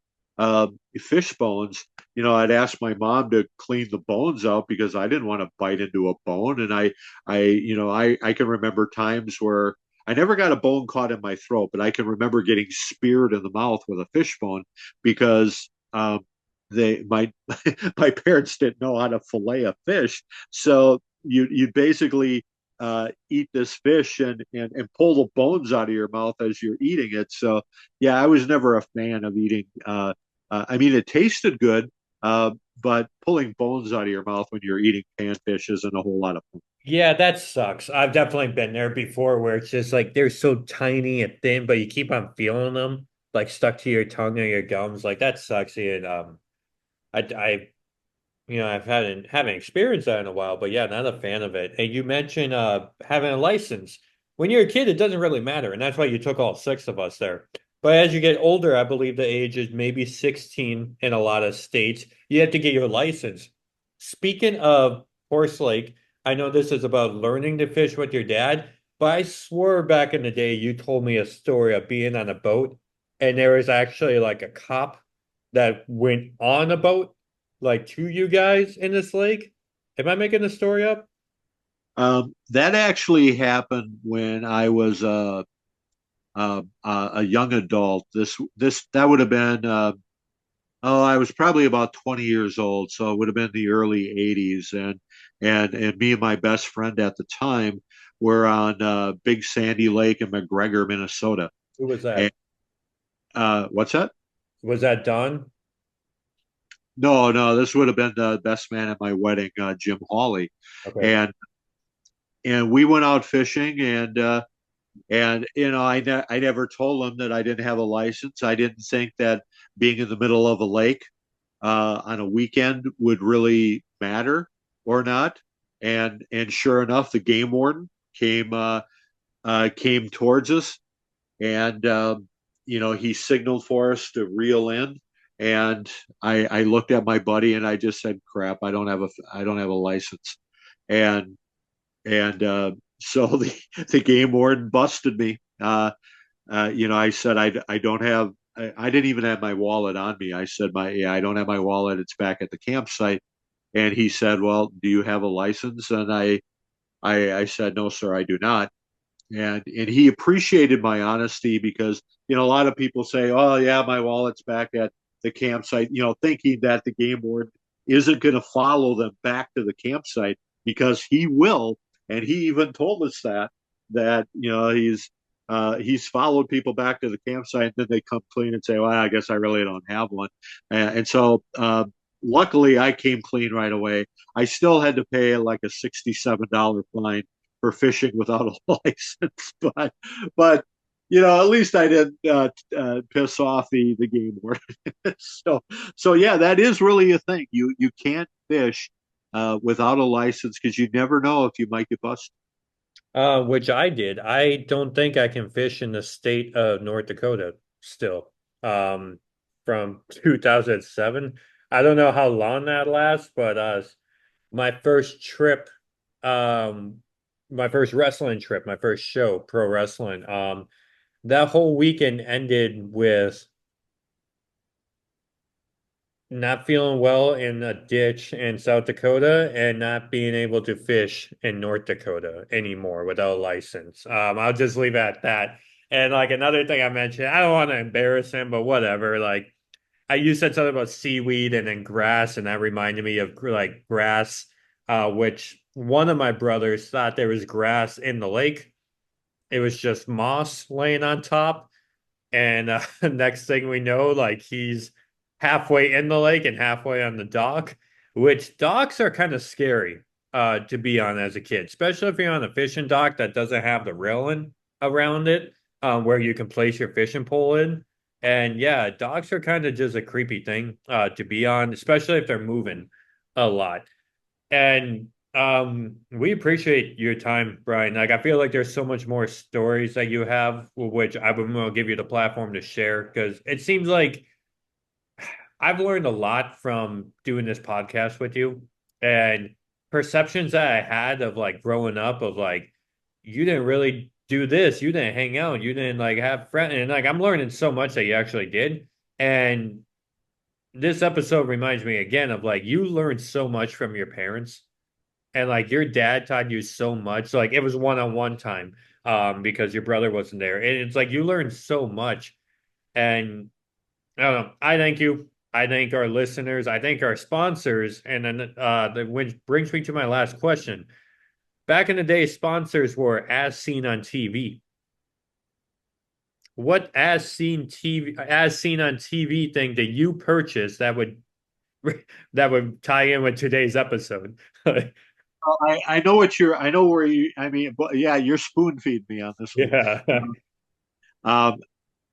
fish bones. I'd ask my mom to clean the bones out, because I didn't want to bite into a bone. And I can remember times where I never got a bone caught in my throat, but I can remember getting speared in the mouth with a fish bone, because they my my parents didn't know how to fillet a fish. So you'd basically eat this fish and pull the bones out of your mouth as you're eating it. So yeah, I was never a fan of eating I mean, it tasted good, uh, but pulling bones out of your mouth when you're eating panfish isn't a whole lot of fun. Yeah, that sucks. I've definitely been there before where it's just like they're so tiny and thin, but you keep on feeling them like stuck to your tongue or your gums. Like that sucks. And I I've haven't experienced that in a while, but yeah, not a fan of it. And you mentioned having a license. When you're a kid, it doesn't really matter, and that's why you took all six of us there. But as you get older, I believe the age is maybe 16 in a lot of states. You have to get your license. Speaking of Horse Lake, I know this is about learning to fish with your dad, but I swore back in the day you told me a story of being on a boat, and there was actually like a cop that went on a boat like to you guys in this lake? Am I making the story up? That actually happened when I was a young adult. This that would have been oh, I was probably about 20 years old, so it would have been the early 80s, and me and my best friend at the time were on Big Sandy Lake in McGregor, Minnesota. Who was And that? what's that? Was that Don? No, no, this would have been the best man at my wedding, Jim Hawley, Okay. and we went out fishing, and I never told him that I didn't have a license. I didn't think that being in the middle of a lake on a weekend would really matter or not. And sure enough, the game warden came towards us, and he signaled for us to reel in. And I looked at my buddy and I just said, "Crap, I don't have a license." And so the game warden busted me. I said I don't have. I didn't even have my wallet on me. I said I don't have my wallet. It's back at the campsite. And he said, "Well, do you have a license?" And I said, "No, sir, I do not." And he appreciated my honesty because a lot of people say, "Oh yeah, my wallet's back at the campsite," thinking that the game warden isn't going to follow them back to the campsite, because he will. And he even told us that he's followed people back to the campsite, and then they come clean and say, "Well, I guess I really don't have one." And so luckily I came clean right away. I still had to pay like a $67 fine for fishing without a license, but at least I didn't piss off the game warden. So yeah, that is really a thing. You can't fish without a license because you never know if you might get busted. Which I did. I don't think I can fish in the state of North Dakota still. Um, from 2007. I don't know how long that lasts, but my first trip, um, my first wrestling trip, my first show, pro wrestling, that whole weekend ended with not feeling well in a ditch in South Dakota and not being able to fish in North Dakota anymore without a license. I'll just leave it at that. And like another thing I mentioned, I don't want to embarrass him, but whatever. Like you said something about seaweed and then grass, and that reminded me of like grass, which one of my brothers thought there was grass in the lake. It was just moss laying on top. And next thing we know, like he's halfway in the lake and halfway on the dock, which docks are kind of scary to be on as a kid, especially if you're on a fishing dock that doesn't have the railing around it where you can place your fishing pole in. And yeah, docks are kind of just a creepy thing to be on, especially if they're moving a lot. And we appreciate your time, Bryan. Like I feel like there's so much more stories that you have, which I would want to give you the platform to share because it seems like I've learned a lot from doing this podcast with you and perceptions that I had of like growing up of like you didn't really do this, you didn't hang out, you didn't like have friends, and like I'm learning so much that you actually did. And this episode reminds me again of like you learned so much from your parents and like your dad taught you so much. Like it was one-on-one time because your brother wasn't there. And it's like you learned so much. And I don't know. I thank you. I thank our listeners. I thank our sponsors. And then which brings me to my last question. Back in the day, sponsors were as seen on TV. what as seen on TV thing that you purchased that would that would tie in with today's episode? I know what you're. I know where you. I mean, but yeah, you're spoon feeding me on this one. Yeah. Um,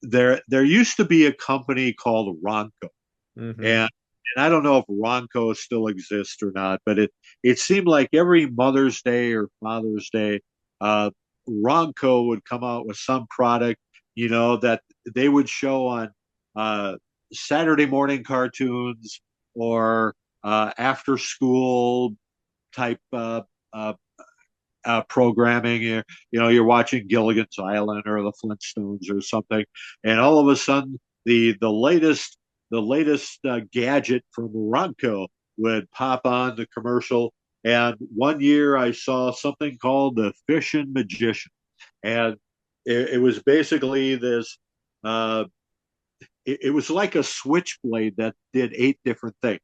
there used to be a company called Ronco, Hmm. and I don't know if Ronco still exists or not, but it seemed like every Mother's Day or Father's Day, uh, Ronco would come out with some product, that they would show on uh, Saturday morning cartoons or after school type uh, programming. You're watching Gilligan's Island or the Flintstones or something, and all of a sudden, the latest gadget from Ronco would pop on the commercial. And one year, I saw something called the Fishin' Magician, and it was basically this. Uh, it was like a switchblade that did eight different things,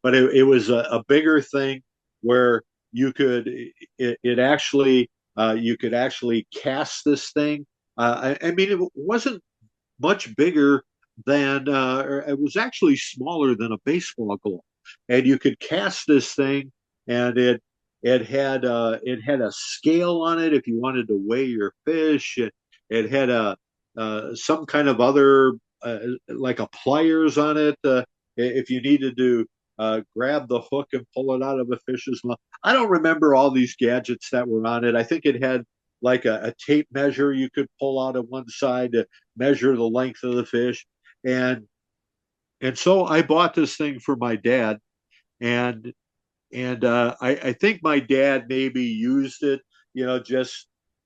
but it was a bigger thing where you could it actually you could actually cast this thing. I mean, it wasn't much bigger than or it was actually smaller than a baseball glove, and you could cast this thing, and it had a scale on it if you wanted to weigh your fish. It had a some kind of other like a pliers on it if you needed to grab the hook and pull it out of a fish's mouth. I don't remember all these gadgets that were on it. I think it had like a tape measure you could pull out of one side to measure the length of the fish. And and so I bought this thing for my dad, and I think my dad maybe used it,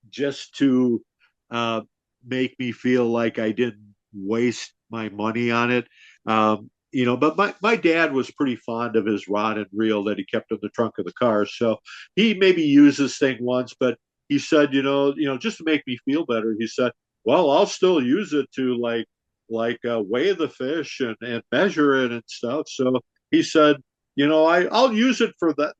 just to uh, make me feel like I didn't waste my money on it. But my dad was pretty fond of his rod and reel that he kept in the trunk of the car. So he maybe used this thing once, but he said, just to make me feel better, he said, well, I'll still use it to weigh the fish and measure it and stuff. So he said, I'll use it for that,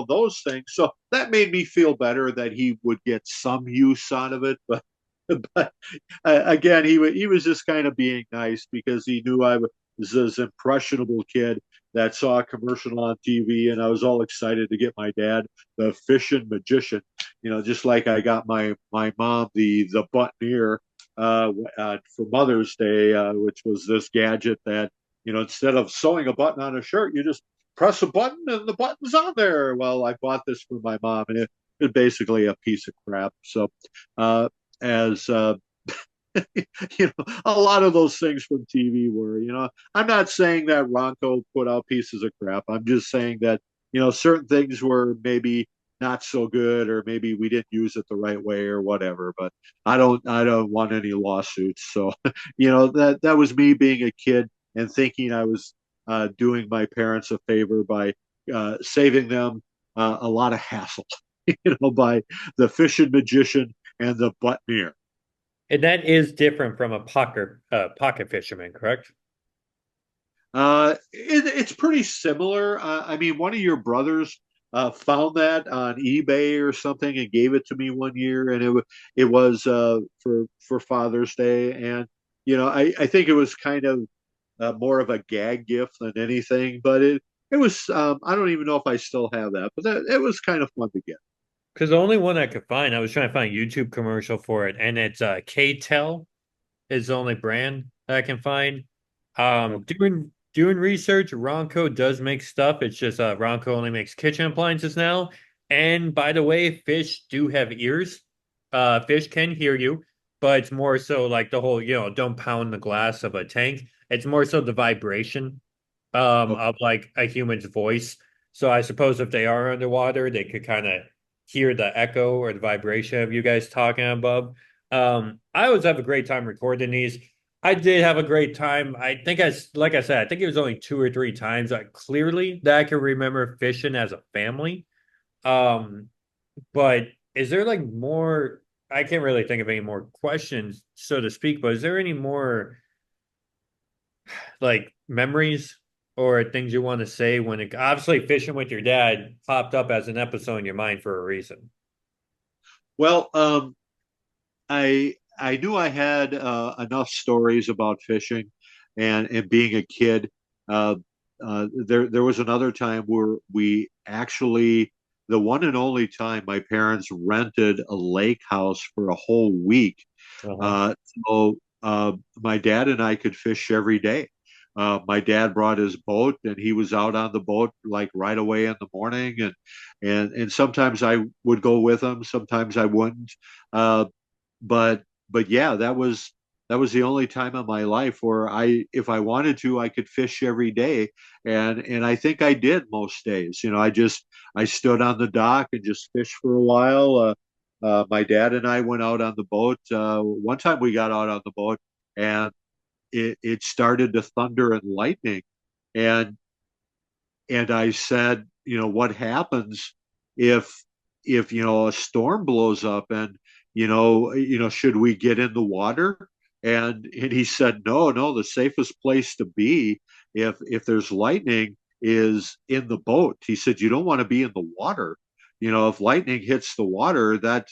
those things. So that made me feel better that he would get some use out of it. But but again, he was just kind of being nice because he knew I was this impressionable kid that saw a commercial on TV, and I was all excited to get my dad the Fishin' Magician. Just like I got my mom the buttoneer for Mother's Day, which was this gadget that instead of sewing a button on a shirt, you just press a button and the button's on there. Well, I bought this for my mom, and it's basically a piece of crap. So, as a lot of those things from TV were, I'm not saying that Ronco put out pieces of crap. I'm just saying that, certain things were maybe not so good, or maybe we didn't use it the right way or whatever. But I don't want any lawsuits. So, that was me being a kid and thinking I was doing my parents a favor by saving them a lot of hassle, by the Fishin' Magician and the Buttoneer. And that is different from a pocket fisherman, correct? It's pretty similar. I mean, one of your brothers found that on eBay or something and gave it to me one year, and it was for Father's Day, and I think it was kind of more of a gag gift than anything, but it was I don't even know if I still have that, but it was kind of fun to get. Because the only one I could find, I was trying to find a YouTube commercial for it, and it's K-Tel is the only brand that I can find. Okay. Doing research, Ronco does make stuff. It's just Ronco only makes kitchen appliances now. And by the way, fish do have ears. Fish can hear you, but it's more so like the whole, don't pound the glass of a tank. It's more so the vibration of like a human's voice. So I suppose if they are underwater, they could kind of hear the echo or the vibration of you guys talking above. I always have a great time recording these. I did have a great time. Like I said, I think it was only two or three times clearly that I can remember fishing as a family. Um, but is there like more? I can't really think of any more questions, so to speak, but is there any more like memories or things you want to say when it obviously fishing with your dad popped up as an episode in your mind for a reason? Well, I I knew I had enough stories about fishing and being a kid. Uh, there was another time where we actually, the one and only time my parents rented a lake house for a whole week. Uh-huh. Uh, so my dad and I could fish every day. My dad brought his boat and he was out on the boat like right away in the morning, and sometimes I would go with him, sometimes I wouldn't. Uh, but yeah, that was the only time in my life where if I wanted to, I could fish every day, and I think I did most days. I stood on the dock and just fished for a while. My dad and I went out on the boat. One time we got out on the boat and it started to thunder and lightning, and I said, what happens if a storm blows up, and should we get in the water? And he said, no, no, the safest place to be if there's lightning is in the boat. He said, you don't want to be in the water. If lightning hits the water, that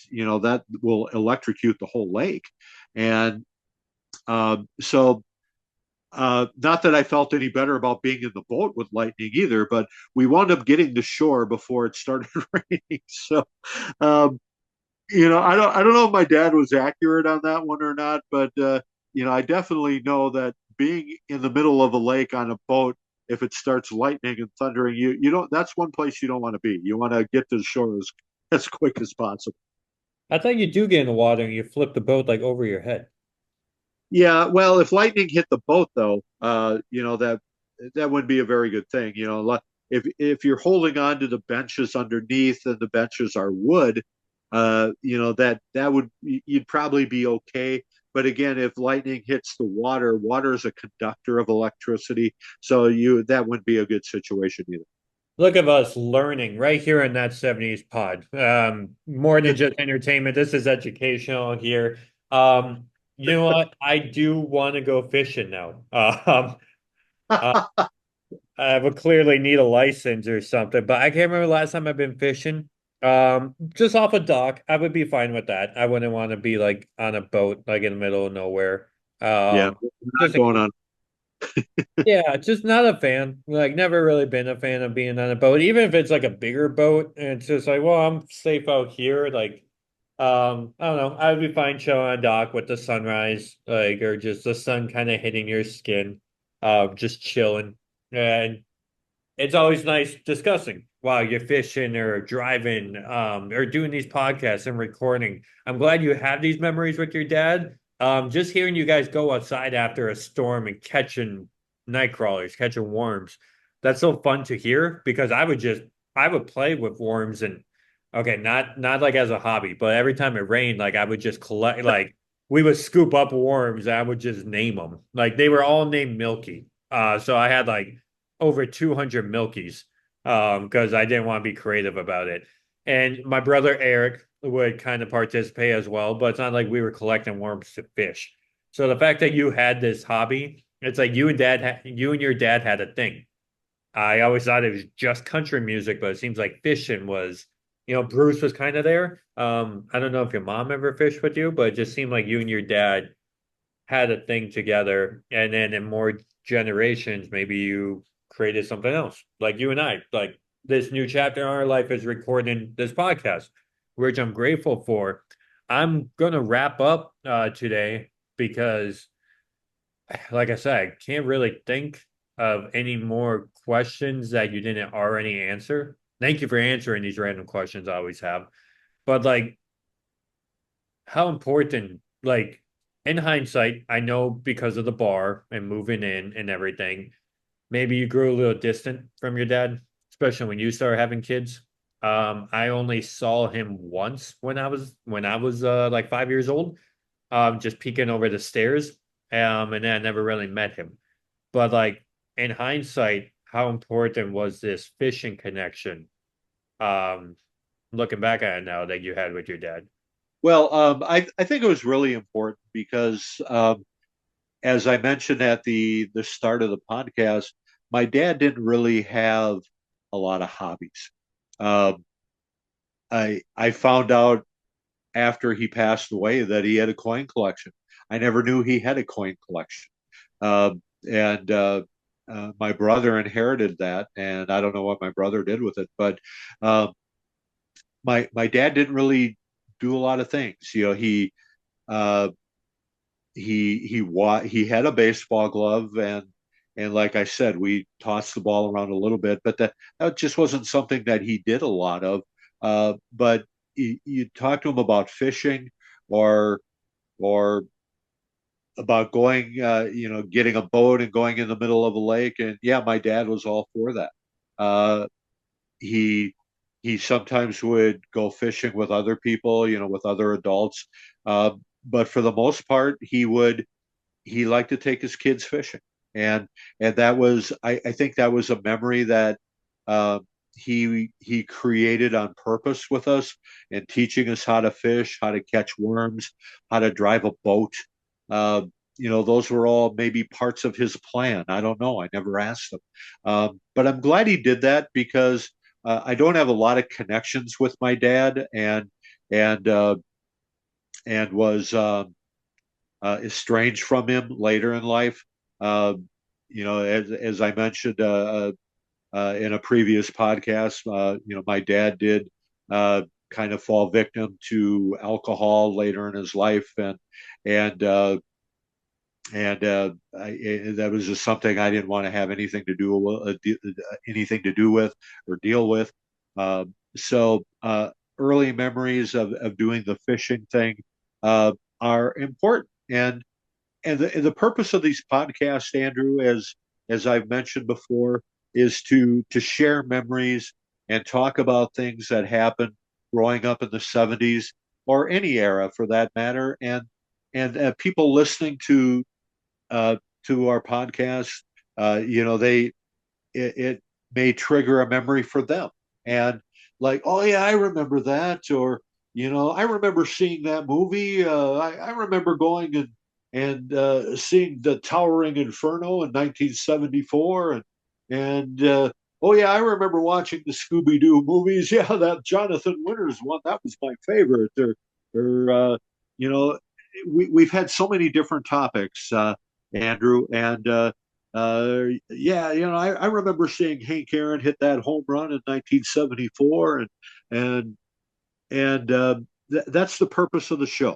will electrocute the whole lake. And so not that I felt any better about being in the boat with lightning either, but we wound up getting to shore before it started raining. So, um, I don't know if my dad was accurate on that one or not, but I definitely know that being in the middle of a lake on a boat, if it starts lightning and thundering, you don't. That's one place you don't want to be. You want to get to the shore as quick as possible. I thought you do get in the water and you flip the boat like over your head. Yeah, well, if lightning hit the boat, though, that wouldn't be a very good thing. If you're holding on to the benches underneath and the benches are wood, that would you'd probably be okay. But again, if lightning hits the water, water is a conductor of electricity, so you that wouldn't be a good situation either. Look at us learning right here in that 70s pod. More than just entertainment. This is educational here. You know what? I do want to go fishing now. Uh, I would clearly need a license or something, but I can't remember last time I've been fishing. Just off a dock, I would be fine with that. I wouldn't want to be like on a boat, like in the middle of nowhere. Yeah, Um, we're not just a going on. Yeah, just not a fan. Like, never really been a fan of being on a boat, even if it's like a bigger boat. And it's just like, well, I'm safe out here. Like, I don't know. I would be fine chilling on a dock with the sunrise, like, or just the sun kind of hitting your skin, just chilling. And it's always nice discussing while you're fishing or driving, or doing these podcasts and recording. I'm glad you have these memories with your dad. Just hearing you guys go outside after a storm and catching night crawlers, catching worms. That's so fun to hear because I would play with worms and okay, not like as a hobby, but every time it rained, like I would just collect like we would scoop up worms and I would just name them. Like they were all named Milky. So I had like over 200 Milkies because I didn't want to be creative about it. And my brother Eric would kind of participate as well, but it's not like we were collecting worms to fish. So the fact that you had this hobby, it's like you and your dad had a thing. I always thought it was just country music, but it seems like fishing was, Bruce was kind of there. I don't know if your mom ever fished with you, but it just seemed like you and your dad had a thing together, and then in more generations, maybe you created something else, like you and I. Like this new chapter in our life is recording this podcast, which I'm grateful for. I'm gonna wrap up today because, like I said, I can't really think of any more questions that you didn't already answer. Thank you for answering these random questions I always have. But like how important, like in hindsight, I know because of the bar and moving in and everything, maybe you grew a little distant from your dad, especially when you started having kids. I only saw him once when I was like 5 years old, just peeking over the stairs. And then I never really met him. But like in hindsight, how important was this fishing connection? Um, Looking back at it now that you had with your dad. Well, I think it was really important because, as I mentioned at the start of the podcast, my dad didn't really have a lot of hobbies. Um, I found out after he passed away that he had a coin collection. I never knew he had a coin collection. And My brother inherited that, and I don't know what my brother did with it, but uh, my dad didn't really do a lot of things. Uh, he had a baseball glove, and like I said, we tossed the ball around a little bit, but that just wasn't something that he did a lot of. But you talk to him about fishing, or or about going, getting a boat and going in the middle of a lake, and yeah, my dad was all for that. Uh, he he sometimes would go fishing with other people, with other adults, uh, but for the most part, he liked to take his kids fishing, and that was, I think that was a memory that uh, he created on purpose with us, and teaching us how to fish, how to catch worms, how to drive a boat. Uh, those were all maybe parts of his plan. I don't know. I never asked him, but I'm glad he did that because I don't have a lot of connections with my dad, and and was estranged from him later in life. Uh, as I mentioned in a previous podcast, my dad did kind of fall victim to alcohol later in his life, and uh, that was just something I didn't want to have anything to do with or deal with. So early memories of doing the fishing thing uh, are important, and the purpose of these podcasts, Andrew, as I've mentioned before, is to share memories and talk about things that happened growing up in the '70s or any era for that matter, and people listening uh, to our podcast, they it may trigger a memory for them, and like, oh yeah, I remember that, or I remember seeing that movie. I remember going and seeing the Towering Inferno in 1974, and oh yeah, I remember watching the Scooby Doo movies. Yeah, that Jonathan Winters one, that was my favorite. Or you know, we've had so many different topics, Andrew, and yeah, I remember seeing Hank Aaron hit that home run in 1974, and that's the purpose of the show,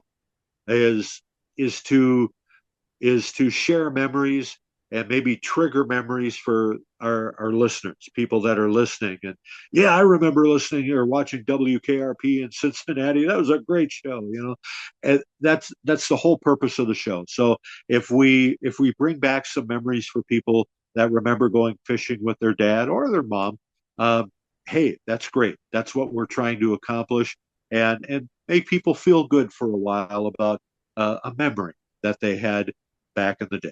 is is to share memories and maybe trigger memories for our listeners, people that are listening. And yeah, I remember listening or watching WKRP in Cincinnati. That was a great show. And that's the whole purpose of the show. So if we bring back some memories for people that remember going fishing with their dad or their mom, um, hey, that's great. That's what we're trying to accomplish, and make people feel good for a while about a memory that they had back in the day.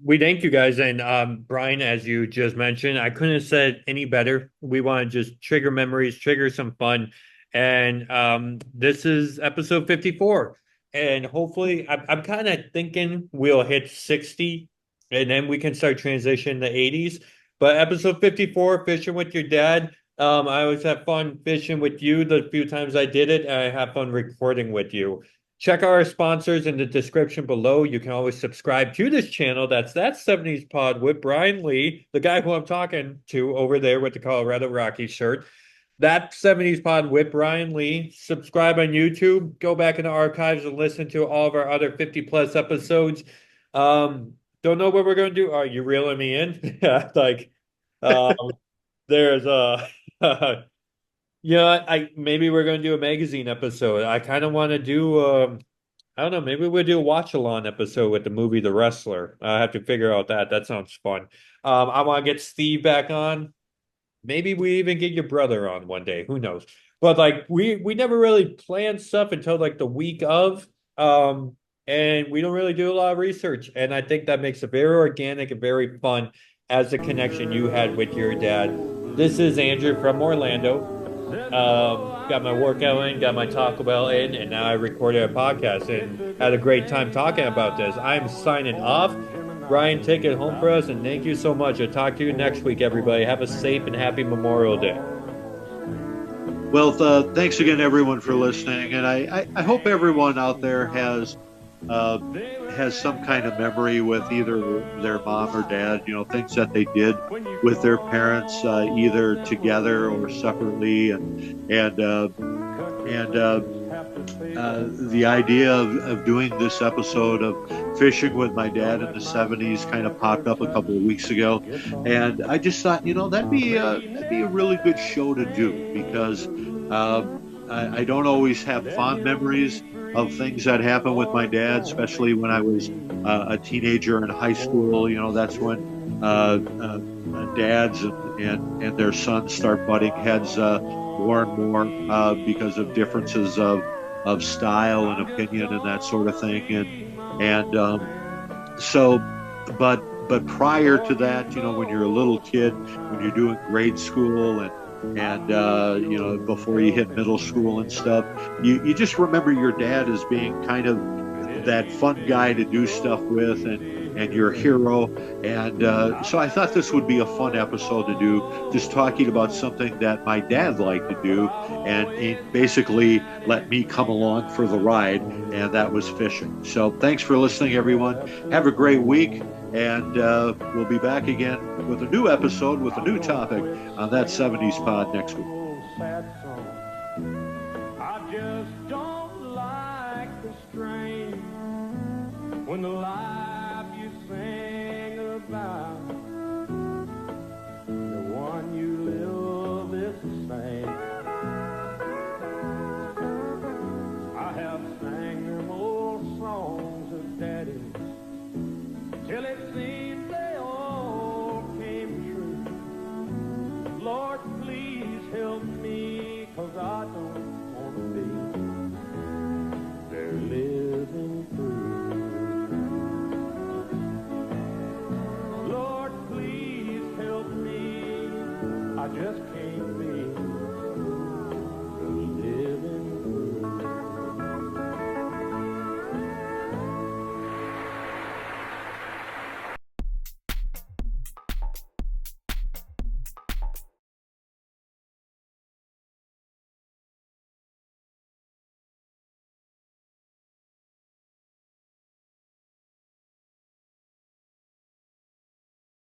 We thank you guys. And Brian, as you just mentioned, I couldn't have said any better. We want to just trigger memories, trigger some fun. And this is episode 54. And hopefully, I'm kind of thinking we'll hit 60 and then we can start transition to 80s. But episode 54, fishing with your dad. I always have fun fishing with you the few times I did it. And I have fun recording with you. Check our sponsors in the description below. You can always subscribe to this channel. That's That 70s Pod with Bryan Lee, the guy who I'm talking to over there with the Colorado Rockies shirt. That 70s Pod with Bryan Lee. Subscribe on YouTube. Go back in the archives and listen to all of our other 50 plus episodes. Um, don't know what we're going to do. Are you reeling me in? Yeah, like, um, there's I maybe we're going to do a magazine episode. I kind of want to do I don't know. Maybe we'll do a watch along episode with the movie The Wrestler. I have to figure out that. That sounds fun. I want to get Steve back on. Maybe we even get your brother on one day. Who knows? But like we never really plan stuff until like the week of. And we don't really do a lot of research. And I think that makes it very organic and very fun as the connection you had with your dad. This is Andrew from Orlando. Got my workout in, got my Taco Bell in, and now I recorded a podcast and had a great time talking about this. I'm signing off. Brian, take it home for us, and thank you so much. I'll talk to you next week, everybody. Have a safe and happy Memorial Day. Well, thanks again, everyone, for listening, and I hope everyone out there uh, has some kind of memory with either their mom or dad. You know, things that they did with their parents, either together or separately, and and the idea of doing this episode of fishing with my dad in the 70s kind of popped up a couple of weeks ago, and I just thought, that'd be a really good show to do because I don't always have fond memories of things that happened with my dad, especially when I was a teenager in high school. You know, that's when dads and their sons start butting heads more and more because of differences of style and opinion and that sort of thing. And so, but prior to that, when you're a little kid, when you're doing grade school and before you hit middle school and stuff, you just remember your dad as being kind of that fun guy to do stuff with and your hero. And so I thought this would be a fun episode to do, just talking about something that my dad liked to do, and he basically let me come along for the ride, and that was fishing. So thanks for listening, everyone. Have a great week, and we'll be back again with a new episode with a new topic on that 70s pod next week. I just don't like the strain when the life you sing about, the one you live is the same. I have sang them old songs of daddy till it seems they all came true. Lord, please help me, 'cause I don't want to be their living proof. Lord, please help me, I just can't be